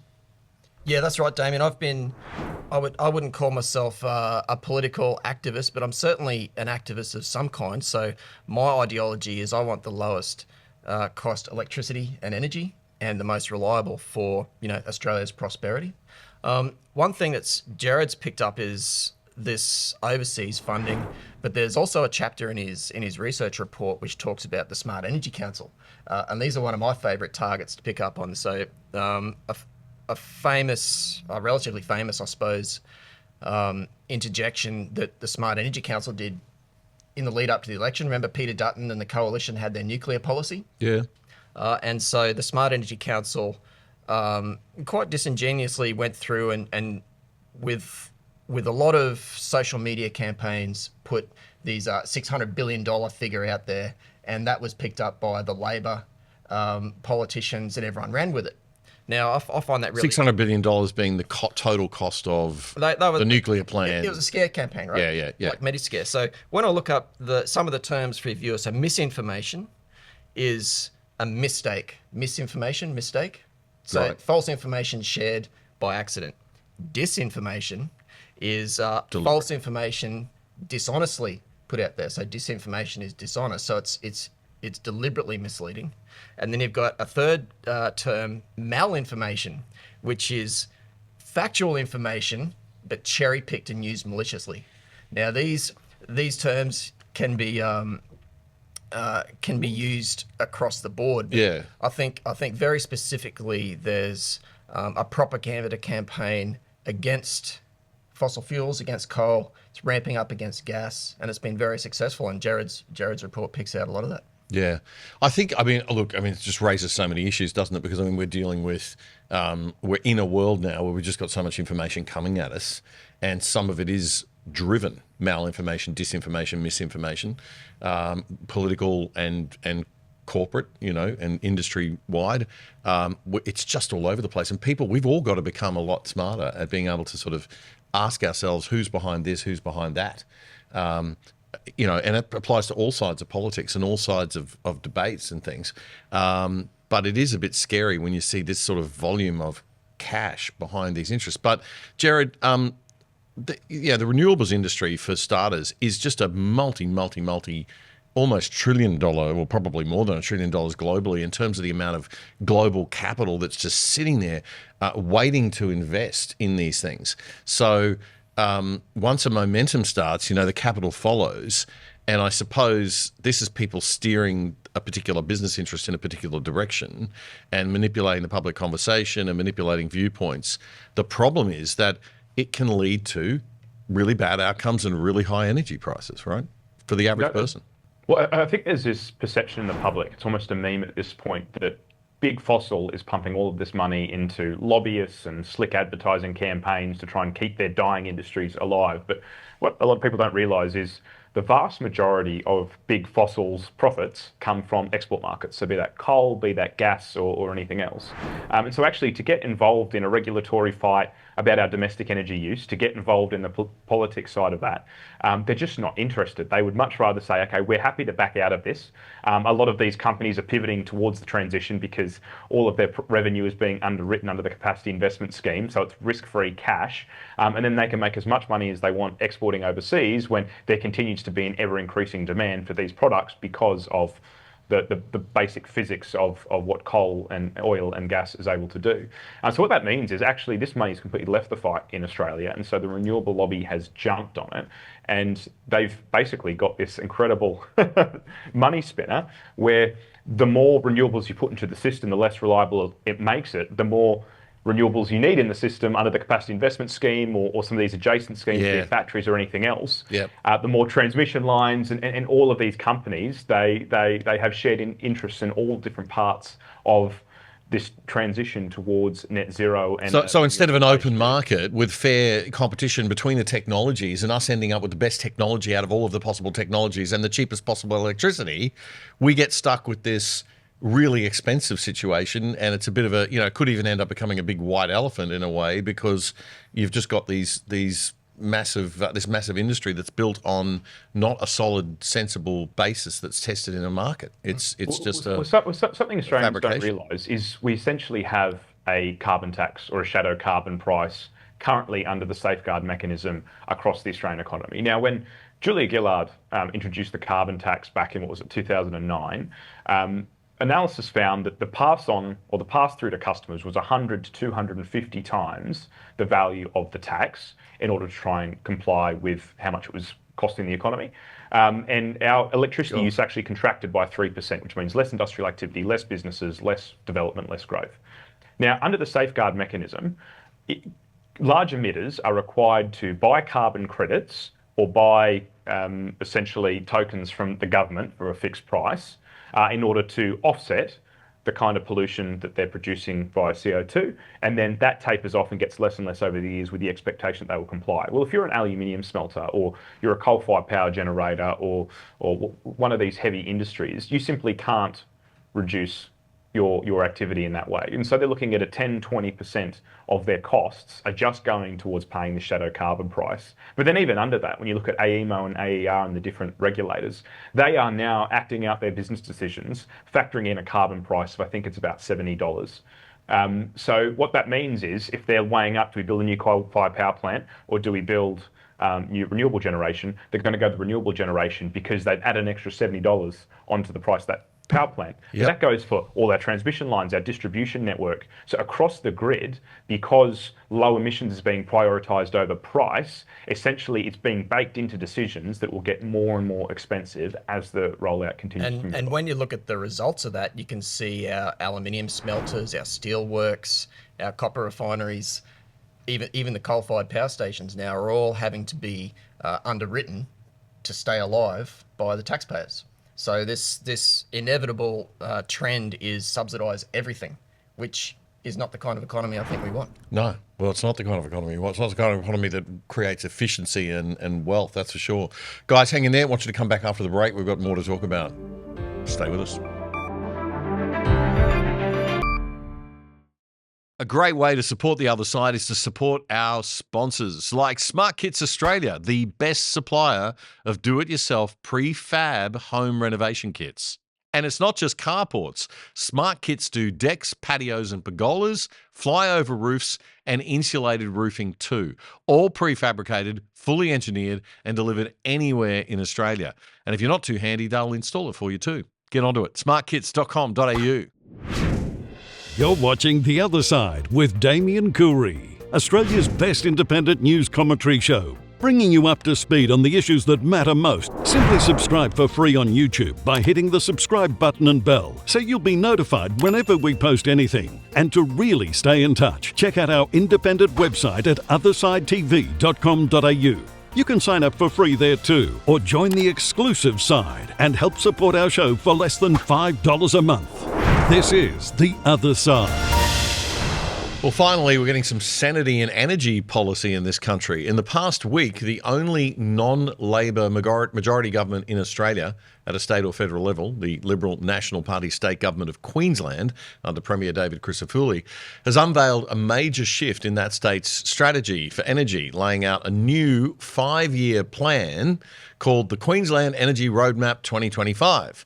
Yeah, that's right, Damien. I wouldn't call myself a political activist, but I'm certainly an activist of some kind. So my ideology is I want the lowest cost electricity and energy, and the most reliable for Australia's prosperity. One thing that's Jared's picked up is this overseas funding, but there's also a chapter in his research report which talks about the Smart Energy Council, and these are one of my favourite targets to pick up on. So a relatively famous, I suppose, interjection that the Smart Energy Council did in the lead up to the election. Remember, Peter Dutton and the coalition had their nuclear policy? Yeah. And so the Smart Energy Council quite disingenuously went through and with a lot of social media campaigns put these $600 billion figure out there, and that was picked up by the Labor politicians, and everyone ran with it. Now, I find that really... $600 billion being the total cost of the nuclear plant. It was a scare campaign, right? Yeah. Like Mediscare. So when I look up some of the terms for your viewers, so misinformation is a mistake. Misinformation, mistake. So false information shared by accident. Disinformation is false information dishonestly put out there. So disinformation is dishonest. So it's deliberately misleading. And then you've got a third term, malinformation, which is factual information but cherry-picked and used maliciously. Now these terms can be used across the board. Yeah. I think very specifically there's a propaganda campaign against fossil fuels, against coal. It's ramping up against gas, and it's been very successful. And Jared's report picks out a lot of that. Yeah. It just raises so many issues, doesn't it? Because, we're dealing with, we're in a world now where we've just got so much information coming at us, and some of it is driven, malinformation, disinformation, misinformation, political and corporate, and industry-wide. It's just all over the place. And we've all got to become a lot smarter at being able to sort of ask ourselves who's behind this, who's behind that. And it applies to all sides of politics and all sides of debates and things. But it is a bit scary when you see this sort of volume of cash behind these interests. But Jared, the renewables industry, for starters, is just a multi almost $1 trillion, or probably more than $1 trillion globally in terms of the amount of global capital that's just sitting there waiting to invest in these things. So once a momentum starts, the capital follows. And I suppose this is people steering a particular business interest in a particular direction and manipulating the public conversation and manipulating viewpoints. The problem is that it can lead to really bad outcomes and really high energy prices, right? For the average person. Well, I think there's this perception in the public, it's almost a meme at this point, that big fossil is pumping all of this money into lobbyists and slick advertising campaigns to try and keep their dying industries alive. But what a lot of people don't realise is the vast majority of big fossils profits come from export markets. So be that coal, be that gas or anything else. And so actually to get involved in a regulatory fight about our domestic energy use, to get involved in the politics side of that, they're just not interested. They would much rather say, okay, we're happy to back out of this. A lot of these companies are pivoting towards the transition because all of their revenue is being underwritten under the capacity investment scheme. So it's risk-free cash. And then they can make as much money as they want exporting overseas when there continues to be an ever-increasing demand for these products because of the basic physics of what coal and oil and gas is able to do. So what that means is actually this money's completely left the fight in Australia, and so the renewable lobby has jumped on it, and they've basically got this incredible money spinner where the more renewables you put into the system, the less reliable it makes it, the more renewables you need in the system under the capacity investment scheme or some of these adjacent schemes, be it batteries or anything else. The more transmission lines and all of these companies, they have shared interests in all different parts of this transition towards net zero. And so instead of an open market with fair competition between the technologies and us ending up with the best technology out of all of the possible technologies and the cheapest possible electricity, we get stuck with this really expensive situation, and it's a bit of a, could even end up becoming a big white elephant in a way, because you've just got these massive this massive industry that's built on not a solid, sensible basis that's tested in a market. It's just something Australians don't realise is we essentially have a carbon tax or a shadow carbon price currently under the safeguard mechanism across the Australian economy. Now, when Julia Gillard introduced the carbon tax back in 2009. Analysis found that the pass on or the pass through to customers was 100 to 250 times the value of the tax in order to try and comply with how much it was costing the economy. And our electricity use actually contracted by 3%, which means less industrial activity, less businesses, less development, less growth. Now, under the safeguard mechanism, large emitters are required to buy carbon credits or buy essentially tokens from the government for a fixed price in order to offset the kind of pollution that they're producing via CO2, and then that tapers off and gets less and less over the years with the expectation that they will comply. Well, if you're an aluminium smelter or you're a coal-fired power generator or one of these heavy industries, you simply can't reduce your activity in that way. And so they're looking at a 10-20% of their costs are just going towards paying the shadow carbon price. But then even under that, when you look at AEMO and AER and the different regulators, they are now acting out their business decisions, factoring in a carbon price of, I think it's about $70. So what that means is if they're weighing up, do we build a new coal-fired power plant or do we build new renewable generation, they're going to go the renewable generation because they've added an extra $70 onto the price of that power plant. That goes for all our transmission lines, our distribution network. So across the grid, because low emissions is being prioritised over price, essentially it's being baked into decisions that will get more and more expensive as the rollout continues. And when you look at the results of that, you can see our aluminium smelters, our steel works, our copper refineries, even the coal-fired power stations now are all having to be underwritten to stay alive by the taxpayers. So this inevitable trend is subsidise everything, which is not the kind of economy I think we want. No, well, it's not the kind of economy we want. It's not the kind of economy that creates efficiency and wealth, that's for sure. Guys, hang in there. I want you to come back after the break. We've got more to talk about. Stay with us. A great way to support the other side is to support our sponsors like SmartKits Australia, the best supplier of do-it-yourself prefab home renovation kits. And it's not just carports. SmartKits do decks, patios and pergolas, flyover roofs and insulated roofing too. All prefabricated, fully engineered and delivered anywhere in Australia. And if you're not too handy, they'll install it for you too. Get onto it. smartkits.com.au. You're watching The Other Side with Damien Coorey, Australia's best independent news commentary show, bringing you up to speed on the issues that matter most. Simply subscribe for free on YouTube by hitting the subscribe button and bell, so you'll be notified whenever we post anything. And to really stay in touch, check out our independent website at othersidetv.com.au. You can sign up for free there too, or join the exclusive side and help support our show for less than $5 a month. This is The Other Side. Well, finally, we're getting some sanity in energy policy in this country. In the past week, the only non-Labor majority government in Australia at a state or federal level, the Liberal National Party state government of Queensland, under Premier David Crisafulli, has unveiled a major shift in that state's strategy for energy, laying out a new 5-year plan called the Queensland Energy Roadmap 2025.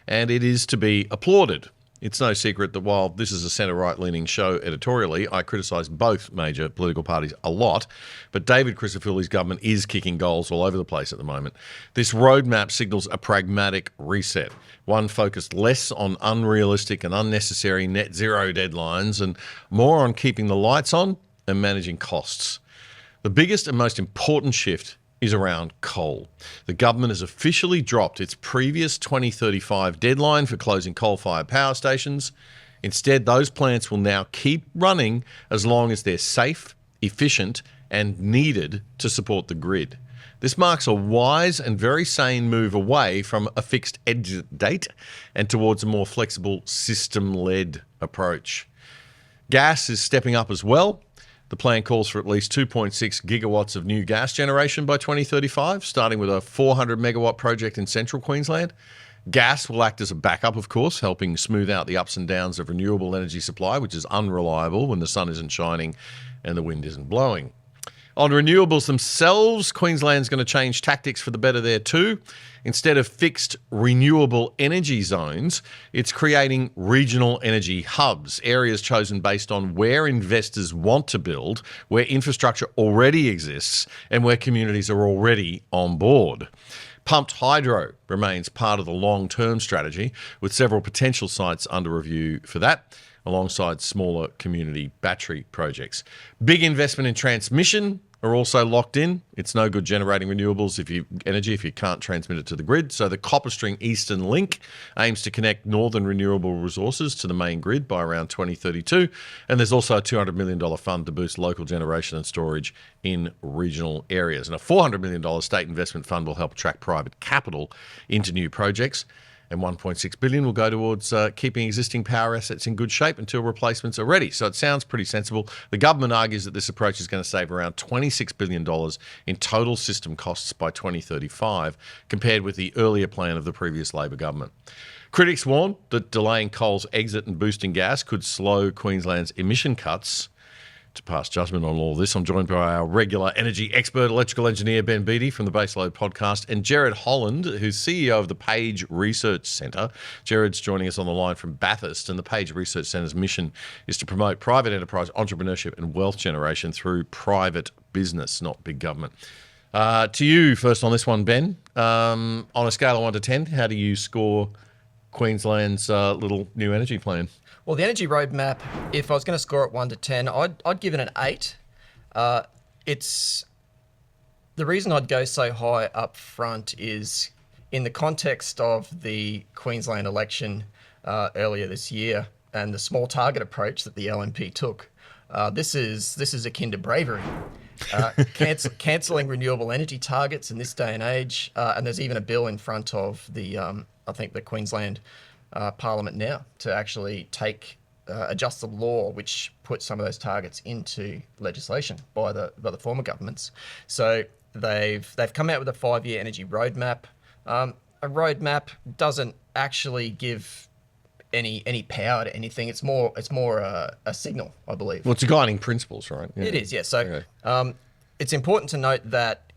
And it is to be applauded. It's no secret that while this is a centre-right leaning show editorially, I criticise both major political parties a lot, but David Crisafulli's government is kicking goals all over the place at the moment. This roadmap signals a pragmatic reset, one focused less on unrealistic and unnecessary net zero deadlines and more on keeping the lights on and managing costs. The biggest and most important shift is around coal. The government has officially dropped its previous 2035 deadline for closing coal-fired power stations. Instead, those plants will now keep running as long as they're safe, efficient, and needed to support the grid. This marks a wise and very sane move away from a fixed exit date and towards a more flexible system-led approach. Gas is stepping up as well. The plan calls for at least 2.6 gigawatts of new gas generation by 2035, starting with a 400 megawatt project in central Queensland. Gas will act as a backup, of course, helping smooth out the ups and downs of renewable energy supply, which is unreliable when the sun isn't shining and the wind isn't blowing. On renewables themselves, Queensland's going to change tactics for the better there too. Instead of fixed renewable energy zones, it's creating regional energy hubs, areas chosen based on where investors want to build, where infrastructure already exists, and where communities are already on board. Pumped hydro remains part of the long-term strategy, with several potential sites under review for that, alongside smaller community battery projects. Big investment in transmission are also locked in. It's no good generating renewables if you can't transmit it to the grid. So the Copper String Eastern Link aims to connect northern renewable resources to the main grid by around 2032. And there's also a $200 million fund to boost local generation and storage in regional areas. And a $400 million state investment fund will help attract private capital into new projects. And $1.6 billion will go towards keeping existing power assets in good shape until replacements are ready. So it sounds pretty sensible. The government argues that this approach is going to save around $26 billion in total system costs by 2035, compared with the earlier plan of the previous Labor government. Critics warn that delaying coal's exit and boosting gas could slow Queensland's emission cuts. To pass judgment on all this, I'm joined by our regular energy expert, electrical engineer Ben Beattie from the Baseload podcast, and Jared Holland, who's CEO of the Page Research Centre. Jared's joining us on the line from Bathurst, and the Page Research Centre's mission is to promote private enterprise entrepreneurship and wealth generation through private business, not big government. To you first on this one, Ben. On a scale of 1 to 10, how do you score Queensland's little new energy plan? Well, the energy roadmap, if I was going to score it 1 to 10, I'd give it an 8. It's the reason I'd go so high up front is in the context of the Queensland election earlier this year and the small target approach that the LNP took. This is akin to bravery. Cancelling renewable energy targets in this day and age, and there's even a bill in front of the I think the Queensland Parliament now to actually adjust the law which puts some of those targets into legislation by the former governments. So they've come out with a 5-year energy roadmap. A roadmap doesn't actually give any power to anything. It's more a signal, I believe. Well, it's a guiding principles, right? Yeah. It is, yeah. So it's important to note that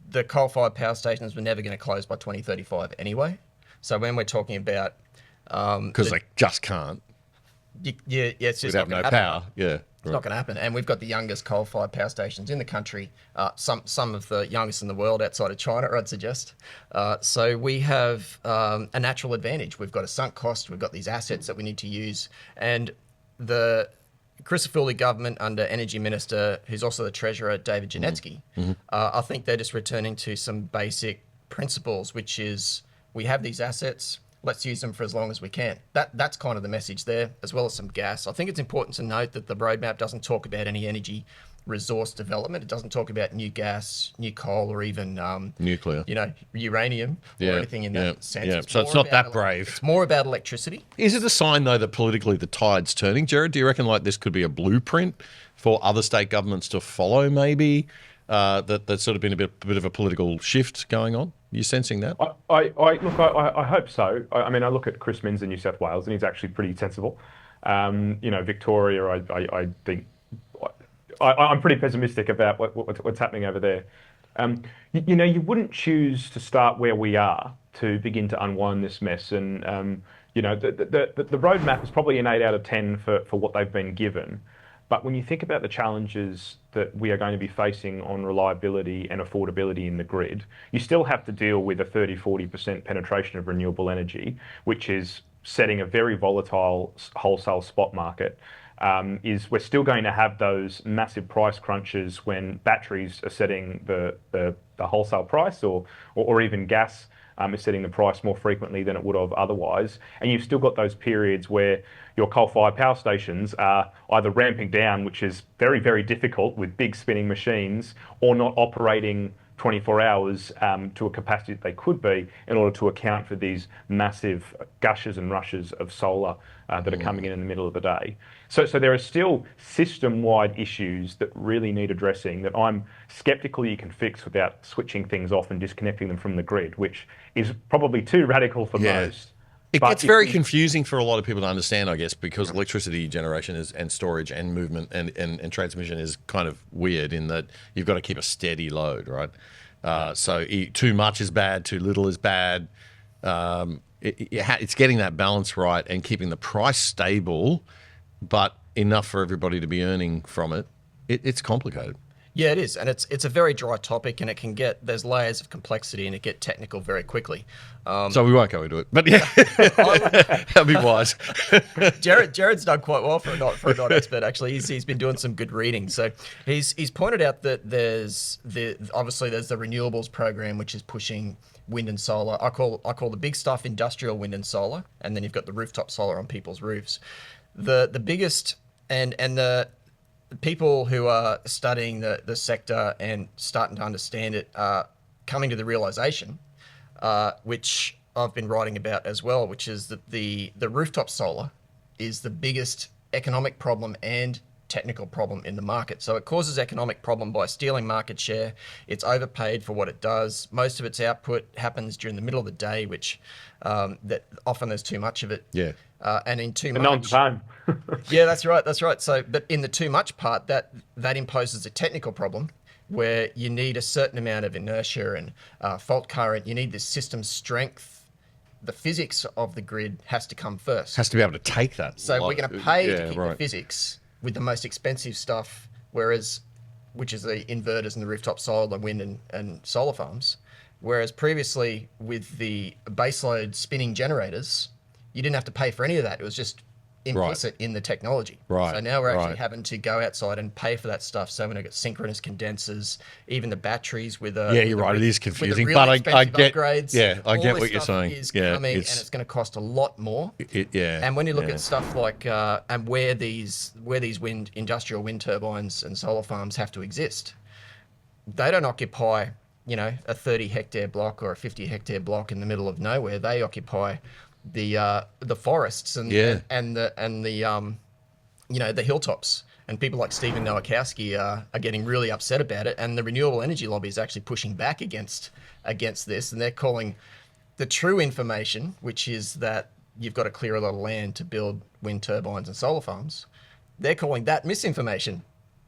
the coal-fired power stations were never going to close by 2035 anyway. So when we're talking about Because they just can't. Yeah, it's just Without not no gonna happen. power. Yeah. It's not going to happen. And we've got the youngest coal-fired power stations in the country, some of the youngest in the world outside of China, I'd suggest. So we have a natural advantage. We've got a sunk cost. We've got these assets that we need to use. And the Christopher government under Energy Minister, who's also the Treasurer, David Janetsky, I think they're just returning to some basic principles, which is we have these assets, let's use them for as long as we can. That's kind of the message there, as well as some gas. I think it's important to note that the roadmap doesn't talk about any energy resource development. It doesn't talk about new gas, new coal, or even nuclear, uranium or anything in that sense. Yeah. So it's not that brave. It's more about electricity. Is it a sign, though, that politically the tide's turning, Jared? Do you reckon like this could be a blueprint for other state governments to follow, maybe? That's sort of been a bit of a political shift going on. Are you sensing that? I hope so. I mean, I look at Chris Minns in New South Wales, and he's actually pretty sensible. Victoria, I think I'm pretty pessimistic about what's happening over there. You wouldn't choose to start where we are to begin to unwind this mess, and the roadmap is probably an 8 out of 10 for what they've been given. But when you think about the challenges that we are going to be facing on reliability and affordability in the grid, you still have to deal with a 30-40% penetration of renewable energy, which is setting a very volatile wholesale spot market. We're still going to have those massive price crunches when batteries are setting the wholesale price, or even gas is setting the price more frequently than it would have otherwise. And you've still got those periods where your coal-fired power stations are either ramping down, which is very, very difficult with big spinning machines, or not operating 24 hours to a capacity that they could be in order to account for these massive gushes and rushes of solar that are coming in the middle of the day. So there are still system-wide issues that really need addressing that I'm sceptical you can fix without switching things off and disconnecting them from the grid, which is probably too radical for most. It gets very confusing for a lot of people to understand, I guess, because electricity generation and storage and movement and transmission is kind of weird in that you've got to keep a steady load, right? So too much is bad, too little is bad. It's getting that balance right and keeping the price stable, but enough for everybody to be earning from it. It's complicated. Yeah, it is, and it's a very dry topic, and there's layers of complexity, and it get technical very quickly. So we won't go into it, but yeah, that'd be wise. Jared's done quite well for a not expert. Actually, he's been doing some good reading. So he's pointed out that obviously there's the renewables program, which is pushing wind and solar. I call the big stuff industrial wind and solar, and then you've got the rooftop solar on people's roofs. The biggest and the people who are studying the sector and starting to understand it are coming to the realization, which I've been writing about as well, which is that the rooftop solar is the biggest economic problem and technical problem in the market. So it causes economic problem by stealing market share. It's overpaid for what it does. Most of its output happens during the middle of the day, which that often there's too much of it. Yeah. And in too much. Non-time. Yeah, that's right. So, but in the too much part, that imposes a technical problem where you need a certain amount of inertia and fault current. You need this system strength. The physics of the grid has to come first. Has to be able to take that. So we're going to pay to keep the physics with the most expensive stuff, which is the inverters and the rooftop solar, the wind and solar farms. Whereas previously with the baseload spinning generators, you didn't have to pay for any of that. It was just implicit in the technology. Right. So now we're actually having to go outside and pay for that stuff. So we're going to get synchronous condensers, even the batteries with you're right. It is confusing, but I get upgrades. Yeah, I get All what you're this saying. stuff is coming, and it's going to cost a lot more. And when you look at stuff like and where these industrial wind turbines and solar farms have to exist, they don't occupy a 30 hectare block or a 50 hectare block in the middle of nowhere. They occupy the forests and the hilltops, and people like Stephen Nowakowski are getting really upset about it, and the renewable energy lobby is actually pushing back against this, and they're calling the true information, which is that you've got to clear a lot of land to build wind turbines and solar farms. They're calling that misinformation.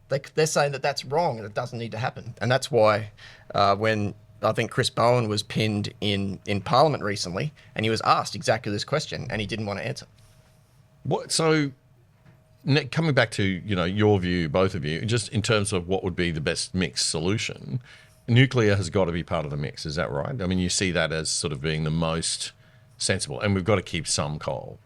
They're saying that that's wrong and it doesn't need to happen, and that's why when I think Chris Bowen was pinned in Parliament recently, and he was asked exactly this question, and he didn't want to answer. What? So, coming back to your view, both of you, just in terms of what would be the best mixed solution, nuclear has got to be part of the mix. Is that right? I mean, you see that as sort of being the most sensible, and we've got to keep some coal.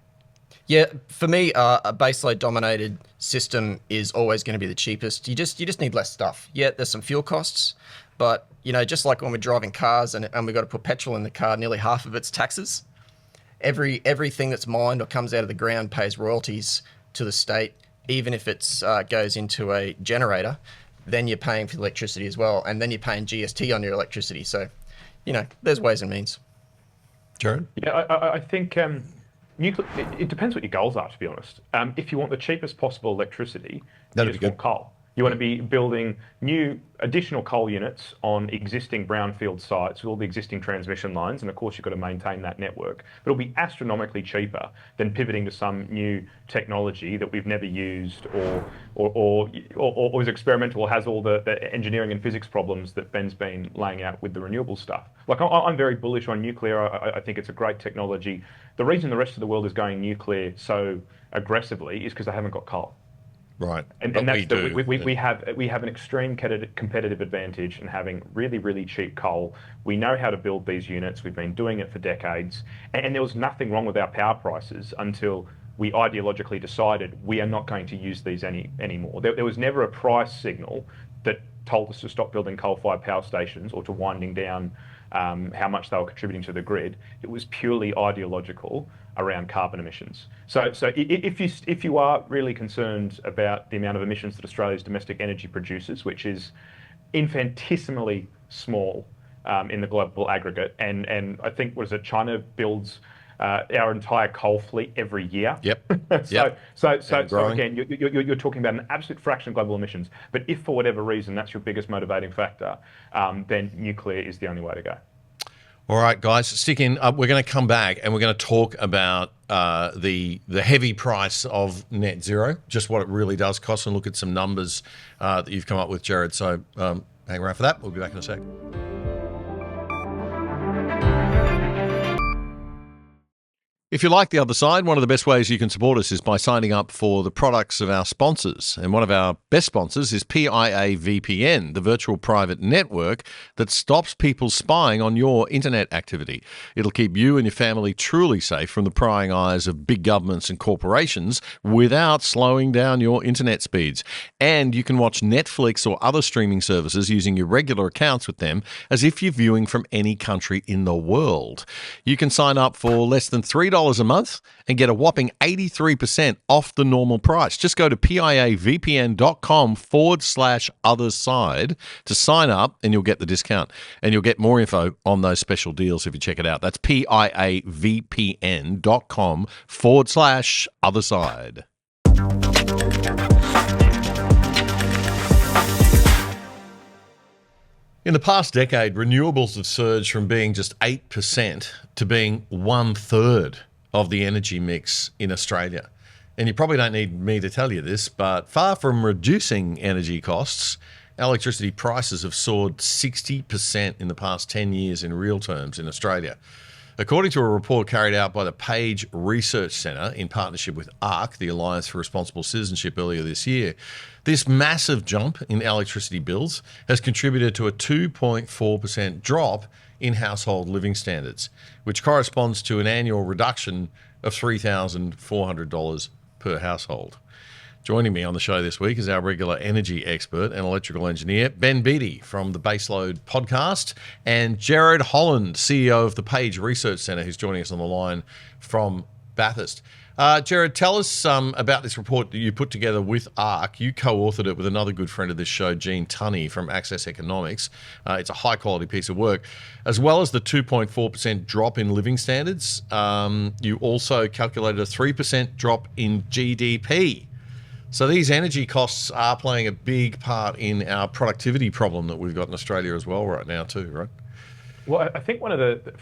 Yeah, for me, a baseload dominated system is always going to be the cheapest. You just need less stuff. Yeah, there's some fuel costs, but just like when we're driving cars and we've got to put petrol in the car, nearly half of it's taxes. Everything that's mined or comes out of the ground pays royalties to the state, even if it's goes into a generator. Then you're paying for electricity as well, and then you're paying GST on your electricity. So, there's ways and means. Jared? Yeah, I think it depends what your goals are, to be honest. If you want the cheapest possible electricity, you just want coal. You want to be building new additional coal units on existing brownfield sites with all the existing transmission lines, and of course you've got to maintain that network. But it'll be astronomically cheaper than pivoting to some new technology that we've never used or is experimental or has all the engineering and physics problems that Ben's been laying out with the renewable stuff. Like I'm very bullish on nuclear. I think it's a great technology. The reason the rest of the world is going nuclear so aggressively is because they haven't got coal. Right, and that's we have an extreme competitive advantage in having really, really cheap coal. We know how to build these units. We've been doing it for decades, and there was nothing wrong with our power prices until we ideologically decided we are not going to use these anymore. There was never a price signal that told us to stop building coal-fired power stations or to winding down how much they were contributing to the grid. It was purely ideological around carbon emissions. So if you are really concerned about the amount of emissions that Australia's domestic energy produces, which is infinitesimally small in the global aggregate, and I think China builds our entire coal fleet every year. Yep. So again, you're talking about an absolute fraction of global emissions. But if for whatever reason that's your biggest motivating factor, then nuclear is the only way to go. All right, guys, stick in. We're going to come back and we're going to talk about the heavy price of net zero, just what it really does cost, and look at some numbers that you've come up with, Jared. So hang around for that. We'll be back in a sec. If you like The Other Side, one of the best ways you can support us is by signing up for the products of our sponsors. And one of our best sponsors is PIA VPN, the virtual private network that stops people spying on your internet activity. It'll keep you and your family truly safe from the prying eyes of big governments and corporations without slowing down your internet speeds. And you can watch Netflix or other streaming services using your regular accounts with them as if you're viewing from any country in the world. You can sign up for less than $3 a month and get a whopping 83% off the normal price. Just go to piavpn.com/otherside to sign up and you'll get the discount. And you'll get more info on those special deals if you check it out. That's piavpn.com/otherside. In the past decade, renewables have surged from being just 8% to being 1/3 of the energy mix in Australia. And you probably don't need me to tell you this, but far from reducing energy costs, electricity prices have soared 60% in the past 10 years in real terms in Australia. According to a report carried out by the Page Research Centre in partnership with ARC, the Alliance for Responsible Citizenship, earlier this year, this massive jump in electricity bills has contributed to a 2.4% drop in household living standards, which corresponds to an annual reduction of $3,400 per household. Joining me on the show this week is our regular energy expert and electrical engineer, Ben Beattie from the Baseload podcast, and Jared Holland, CEO of the Page Research Centre, who's joining us on the line from Bathurst. Jared, tell us about this report that you put together with ARC. You co-authored it with another good friend of this show, Jean Tunney from Access Economics. It's a high-quality piece of work. As well as the 2.4% drop in living standards, you also calculated a 3% drop in GDP. So these energy costs are playing a big part in our productivity problem that we've got in Australia as well right now too, right? Well, I think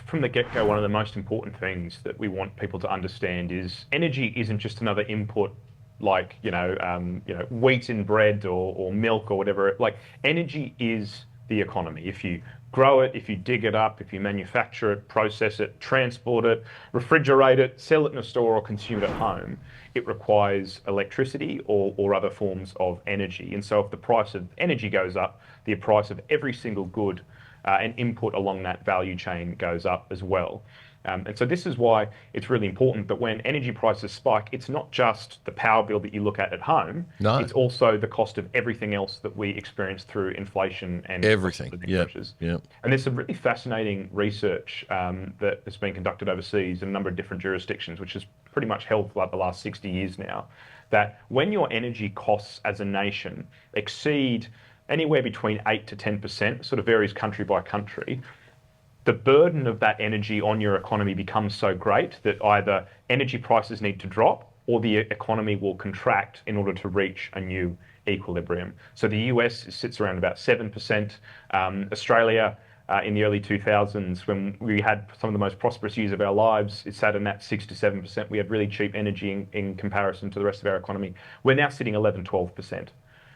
from the get-go, one of the most important things that we want people to understand is energy isn't just another input like, wheat in bread or milk or whatever. Like, energy is the economy. If you grow it, if you dig it up, if you manufacture it, process it, transport it, refrigerate it, sell it in a store or consume it at home, it requires electricity or other forms of energy. And so if the price of energy goes up, the price of every single good and input along that value chain goes up as well. And so this is why it's really important that when energy prices spike, it's not just the power bill that you look at home. No. It's also the cost of everything else that we experience through inflation and everything. Pressures. Yeah. And there's some really fascinating research that has been conducted overseas in a number of different jurisdictions, which has pretty much held for like the last 60 years now, that when your energy costs as a nation exceed anywhere between 8 to 10%, sort of varies country by country, the burden of that energy on your economy becomes so great that either energy prices need to drop or the economy will contract in order to reach a new equilibrium. So the US sits around about 7%. Australia in the early 2000s, when we had some of the most prosperous years of our lives, it sat in that 6 to 7%. We had really cheap energy in comparison to the rest of our economy. We're now sitting 11, 12%.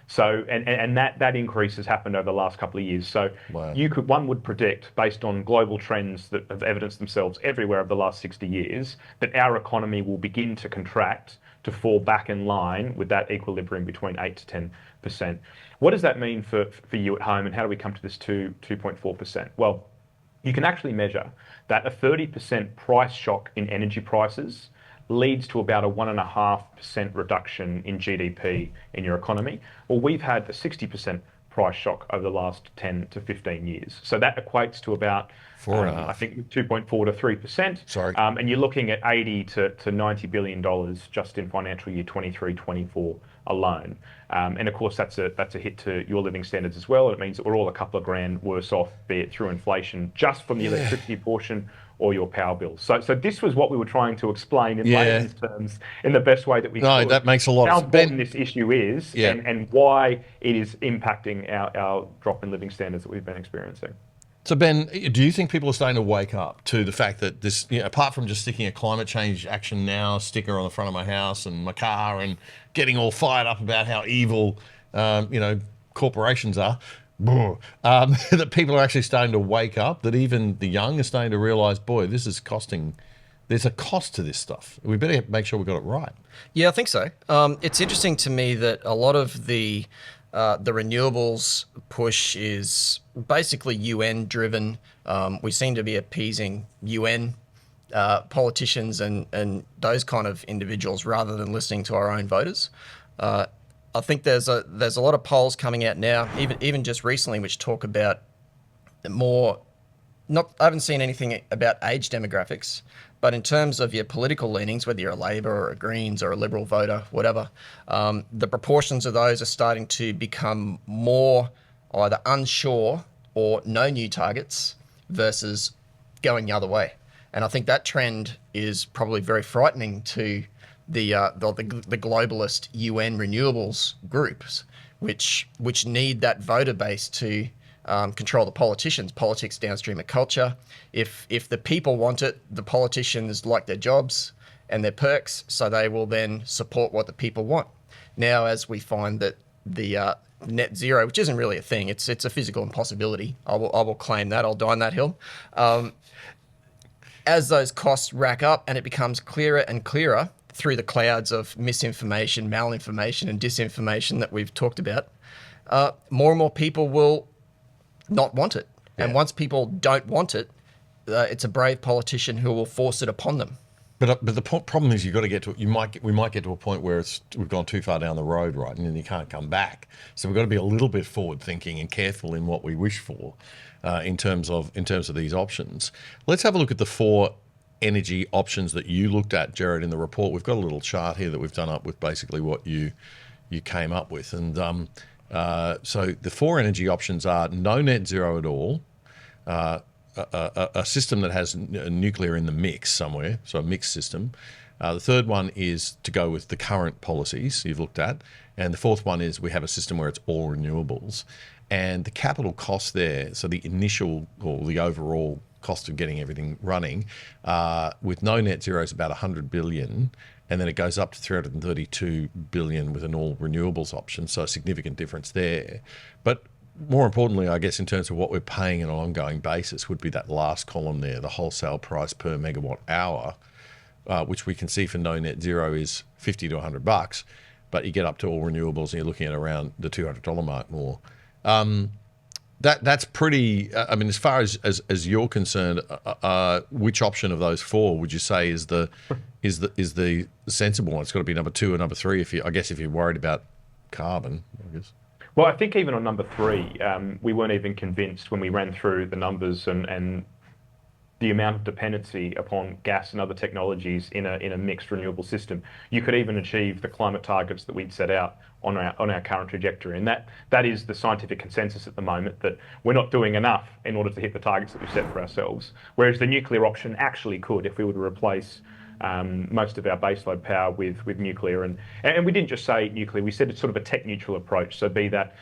So, and that increase has happened over the last couple of years. So Wow. one would predict, based on global trends that have evidenced themselves everywhere over the last 60 years, that our economy will begin to contract to fall back in line with that equilibrium between 8 to 10%. What does that mean for you at home, and how do we come to this 2.4%? Well, you can actually measure that a 30% price shock in energy prices leads to about a 1.5% reduction in GDP in your economy. Well, we've had a 60% price shock over the last 10 to 15 years. So that equates to about, I think, 2.4 to 3%. Sorry. And you're looking at $80 to $90 billion just in financial year 23-24 alone. And of course, that's a hit to your living standards as well. It means that we're all a couple of grand worse off, be it through inflation, just from the electricity portion or your power bills. So this was what we were trying to explain in layman's terms in the best way that we could. No, that makes a lot how of sense. important this issue is and why it is impacting our drop in living standards that we've been experiencing. So Ben, do you think people are starting to wake up to the fact that this, apart from just sticking a climate change action now sticker on the front of my house and my car and getting all fired up about how evil, corporations are, that people are actually starting to wake up, that even the young are starting to realise, boy, this is costing, there's a cost to this stuff. We better make sure we got it right. Yeah, I think so. It's interesting to me that a lot of the renewables push is basically UN driven. We seem to be appeasing UN politicians and those kind of individuals rather than listening to our own voters. I think there's a lot of polls coming out now, even just recently, which talk about more. I haven't seen anything about age demographics, but in terms of your political leanings, whether you're a Labor or a Greens or a Liberal voter, whatever, the proportions of those are starting to become more either unsure or no new targets versus going the other way. And I think that trend is probably very frightening to the globalist UN renewables groups, which need that voter base to control the politicians. Politics downstream of culture. If the people want it, the politicians like their jobs and their perks, so they will then support what the people want. Now, as we find that the net zero, which isn't really a thing, it's a physical impossibility. I will claim that. I'll die on that hill. As those costs rack up and it becomes clearer and clearer through the clouds of misinformation, malinformation, and disinformation that we've talked about, more and more people will not want it. Yeah. And once people don't want it, it's a brave politician who will force it upon them. But the problem is you've got to get to, we might get to a point where we've gone too far down the road, right, and then you can't come back. So we've got to be a little bit forward thinking and careful in what we wish for in terms of these options. Let's have a look at the 4 energy options that you looked at, Jared, in the report. We've got a little chart here that we've done up with basically what you came up with. And so the 4 energy options are no net zero at all, a system that has nuclear in the mix somewhere, so a mixed system. The third one is to go with the current policies you've looked at. And the fourth one is we have a system where it's all renewables. And the capital cost there, so the initial or the overall cost of getting everything running, with no net zero is about 100 billion, and then it goes up to 332 billion with an all renewables option, so a significant difference there. But more importantly, I guess, in terms of what we're paying on an ongoing basis, would be that last column there, the wholesale price per megawatt hour, which we can see for no net zero is $50 to $100, but you get up to all renewables and you're looking at around the $200 mark more. That's pretty. I mean, as far as you're concerned, which option of those four would you say is the sensible one? It's got to be number 2 or number 3. If you're worried about carbon, I guess. Well, I think even on number 3, we weren't even convinced when we ran through the numbers and the amount of dependency upon gas and other technologies in a mixed renewable system. You could even achieve the climate targets that we'd set out on our current trajectory, and that is the scientific consensus at the moment, that we're not doing enough in order to hit the targets that we've set for ourselves. Whereas the nuclear option actually could, if we were to replace most of our baseload power with nuclear, and we didn't just say nuclear, we said it's sort of a tech neutral approach. So be that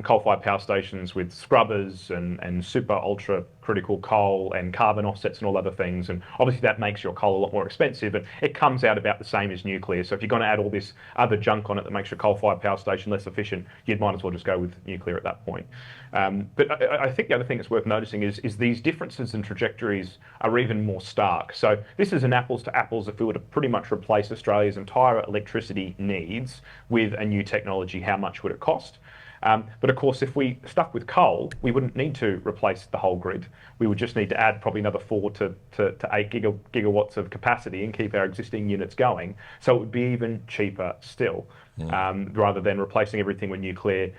coal-fired power stations with scrubbers and super ultra critical coal and carbon offsets and all other things, and obviously that makes your coal a lot more expensive, and it comes out about the same as nuclear. So if you're going to add all this other junk on it that makes your coal-fired power station less efficient, you'd might as well just go with nuclear at that point. But I think the other thing that's worth noticing is these differences in trajectories are even more stark. So this is an apples to apples. If we were to pretty much replace Australia's entire electricity needs with a new technology, how much would it cost? But of course, if we stuck with coal, we wouldn't need to replace the whole grid. We would just need to add probably another 4 to 8 gigawatts of capacity and keep our existing units going. So it would be even cheaper still, rather than replacing everything with nuclear,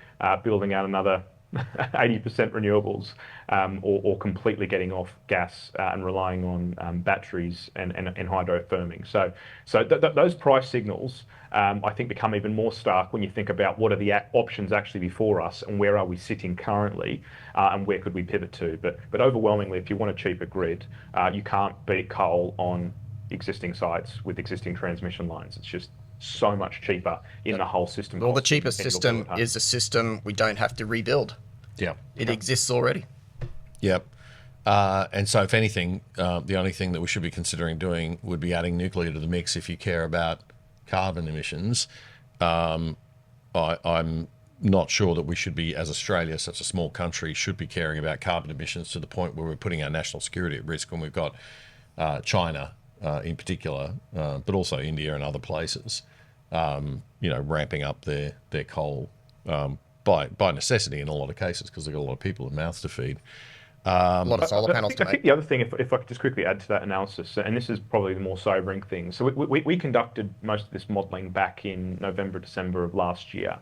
building out another 80% renewables, or completely getting off gas and relying on batteries and hydrotherming. So those price signals, I think, become even more stark when you think about what are the options actually before us and where are we sitting currently, and where could we pivot to. But overwhelmingly, if you want a cheaper grid, you can't beat coal on existing sites with existing transmission lines. It's just so much cheaper in the whole system. Well, the cheapest system is a system we don't have to rebuild. Yeah. It exists already. Yep. And so if anything, the only thing that we should be considering doing would be adding nuclear to the mix if you care about carbon emissions. I'm not sure that we should be, as Australia, such a small country, should be caring about carbon emissions to the point where we're putting our national security at risk when we've got China in particular, but also India and other places, ramping up their coal by necessity in a lot of cases, because they've got a lot of people and mouths to feed. A lot of solar panels to make. I think the other thing, if I could just quickly add to that analysis, and this is probably the more sobering thing. So we conducted most of this modelling back in November, December of last year.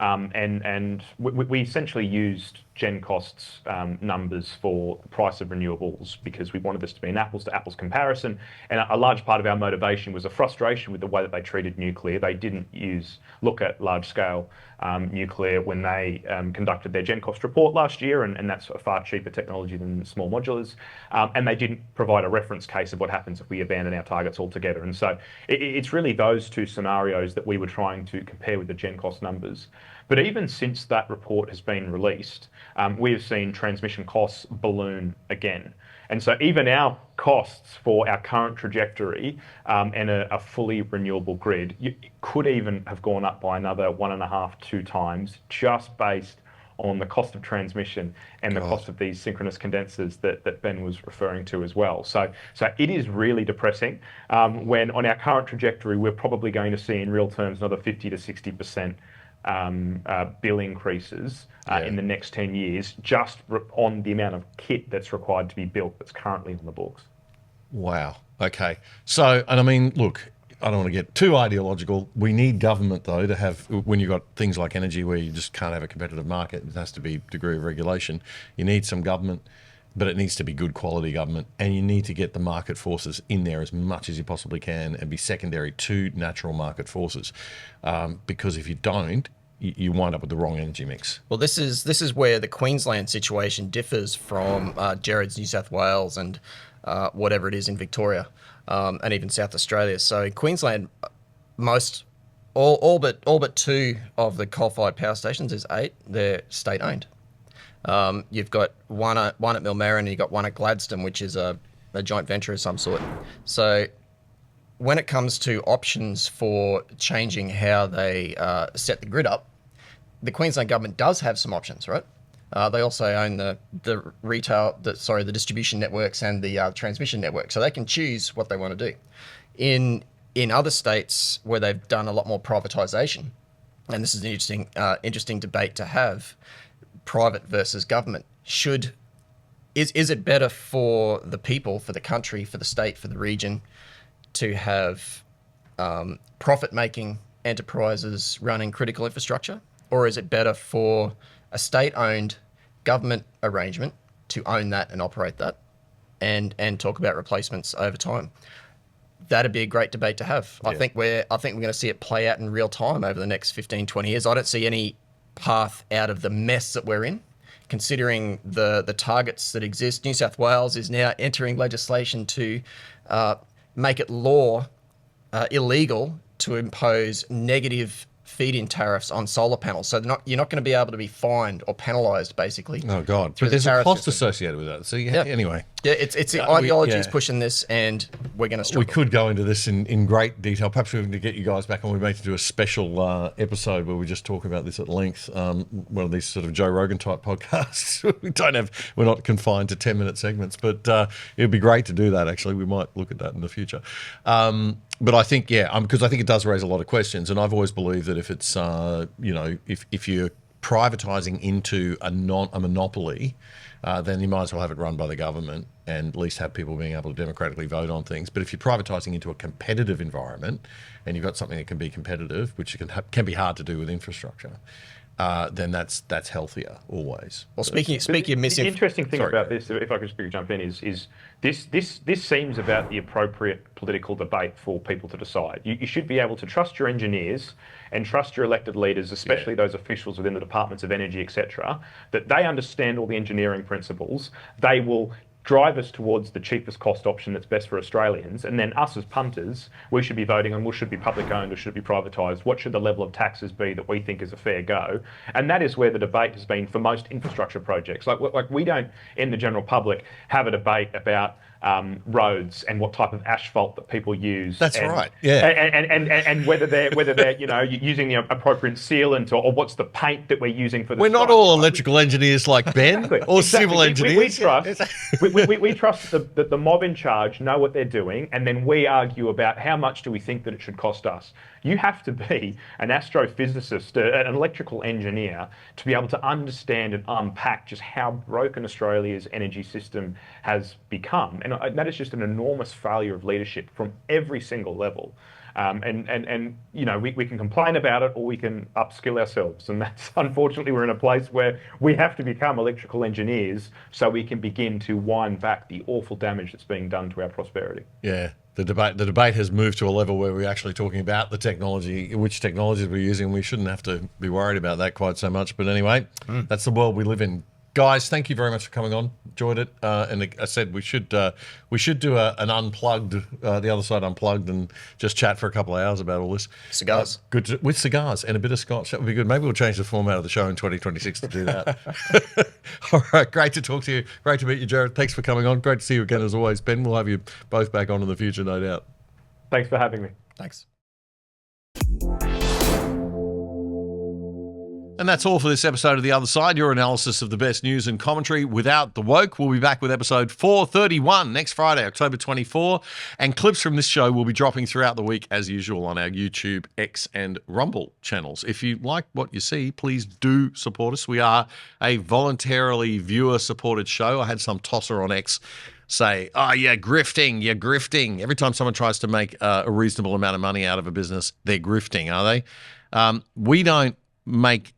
And we essentially used Gen Cost's numbers for the price of renewables because we wanted this to be an apples to apples comparison. And a large part of our motivation was a frustration with the way that they treated nuclear. They didn't look at large scale nuclear when they conducted their Gen Cost report last year, and that's a far cheaper technology than small modulars. And they didn't provide a reference case of what happens if we abandon our targets altogether. And so it's really those two scenarios that we were trying to compare with the Gen Cost numbers. But even since that report has been released, we have seen transmission costs balloon again. And so even our costs for our current trajectory and a fully renewable grid could even have gone up by another 1.5 to 2 times, just based on the cost of transmission and the cost of these synchronous condensers that Ben was referring to as well. So it is really depressing when on our current trajectory, we're probably going to see in real terms another 50 to 60% bill increases in the next 10 years, just on the amount of kit that's required to be built that's currently on the books. Wow. Okay. So, and I mean, look, I don't want to get too ideological. We need government, though, to have, when you've got things like energy where you just can't have a competitive market, it has to be a degree of regulation. You need some government, but it needs to be good quality government, and you need to get the market forces in there as much as you possibly can and be secondary to natural market forces, because if you don't, you wind up with the wrong energy mix. Well, this is where the Queensland situation differs from Jared's New South Wales and whatever it is in Victoria, and even South Australia. So Queensland, all but 2 of the coal-fired power stations, there's 8, they're state-owned. You've got one at Millmerran and you've got one at Gladstone, which is a joint venture of some sort. So when it comes to options for changing how they set the grid up, the Queensland government does have some options, right? They also own the distribution networks and the transmission network, so they can choose what they want to do. In other states where they've done a lot more privatisation, and this is an interesting debate to have, private versus government. Is it better for the people, for the country, for the state, for the region, to have profit-making enterprises running critical infrastructure, or is it better for a state-owned government arrangement to own that and operate that, and talk about replacements over time? That'd be a great debate to have. Yeah. I think we're going to see it play out in real time over the next 15, 20 years. I don't see any path out of the mess that we're in, considering the targets that exist. New South Wales is now entering legislation to make it illegal to impose negative feed-in tariffs on solar panels. So you're not going to be able to be fined or penalised, basically. Oh, God. But there's a cost associated with that. So, anyway. Yeah, it's the ideology is pushing this, and we're going to struggle. We could go into this in great detail. Perhaps we're going to get you guys back on. We may do a special episode where we just talk about this at length. One of these sort of Joe Rogan type podcasts. We're not confined to 10-minute segments, but it'd be great to do that, actually. We might look at that in the future. But I think, because I think it does raise a lot of questions, and I've always believed that if it's, if you're privatising into a monopoly, then you might as well have it run by the government and at least have people being able to democratically vote on things. But if you're privatising into a competitive environment, and you've got something that can be competitive, which can be hard to do with infrastructure, then that's healthier always. Well, speaking of missing, the interesting thing about this, if I could just jump in, is this seems about the appropriate political debate for people to decide. You should be able to trust your engineers and trust your elected leaders, especially those officials within the departments of energy, etc., that they understand all the engineering principles. They will drive us towards the cheapest cost option that's best for Australians, and then us as punters, we should be voting on what should be public owned or should it be privatised, what should the level of taxes be that we think is a fair go. And that is where the debate has been for most infrastructure projects. Like we don't, in the general public, have a debate about roads and what type of asphalt that people use. That's right. Yeah. And whether they're using the appropriate sealant or what's the paint that we're using for the. We're not all electrical engineers like Ben or civil engineers. We trust that the mob in charge know what they're doing, and then we argue about how much do we think that it should cost us. You have to be an astrophysicist, an electrical engineer, to be able to understand and unpack just how broken Australia's energy system has become. And that is just an enormous failure of leadership from every single level. We can complain about it or we can upskill ourselves. And that's, unfortunately, we're in a place where we have to become electrical engineers so we can begin to wind back the awful damage that's being done to our prosperity. Yeah. The debate has moved to a level where we're actually talking about the technology, which technologies we're using. We shouldn't have to be worried about that quite so much. But anyway, that's the world we live in. Guys, thank you very much for coming on. Enjoyed it. And I said we should do an unplugged, the other side unplugged, and just chat for a couple of hours about all this. Cigars. With cigars and a bit of scotch. That would be good. Maybe we'll change the format of the show in 2026 to do that. All right. Great to talk to you. Great to meet you, Jared. Thanks for coming on. Great to see you again as always. Ben, we'll have you both back on in the future, no doubt. Thanks for having me. Thanks. And that's all for this episode of The Other Side, your analysis of the best news and commentary without the woke. We'll be back with episode 431 next Friday, October 24. And clips from this show will be dropping throughout the week as usual on our YouTube, X and Rumble channels. If you like what you see, please do support us. We are a voluntarily viewer-supported show. I had some tosser on X say, oh, you're grifting. Every time someone tries to make a reasonable amount of money out of a business, they're grifting, are they? We don't make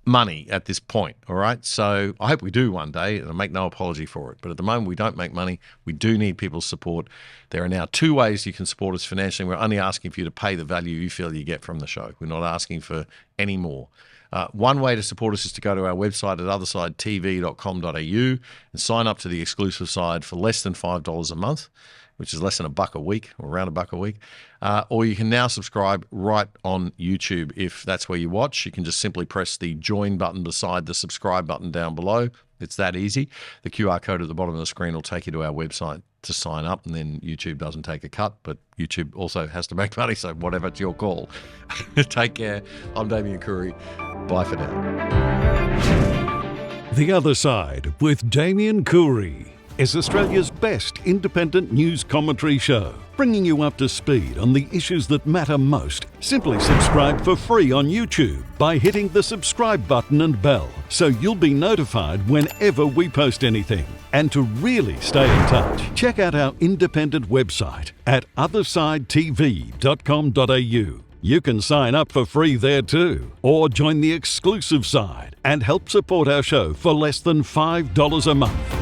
money at this point, all right? So I hope we do one day, and I make no apology for it. But at the moment, we don't make money. We do need people's support. There are now 2 ways you can support us financially. We're only asking for you to pay the value you feel you get from the show. We're not asking for any more. One way to support us is to go to our website at othersidetv.com.au and sign up to the exclusive side for less than $5 a month, which is less than $1 a week, or around $1 a week. Or you can now subscribe right on YouTube. If that's where you watch, you can just simply press the join button beside the subscribe button down below. It's that easy. The QR code at the bottom of the screen will take you to our website to sign up, and then YouTube doesn't take a cut, but YouTube also has to make money, so whatever, it's your call. Take care. I'm Damien Curry. Bye for now. The Other Side with Damien Coorey is Australia's best independent news commentary show, bringing you up to speed on the issues that matter most. Simply subscribe for free on YouTube by hitting the subscribe button and bell, so you'll be notified whenever we post anything. And to really stay in touch, check out our independent website at othersidetv.com.au. You can sign up for free there too, or join the exclusive side and help support our show for less than $5 a month.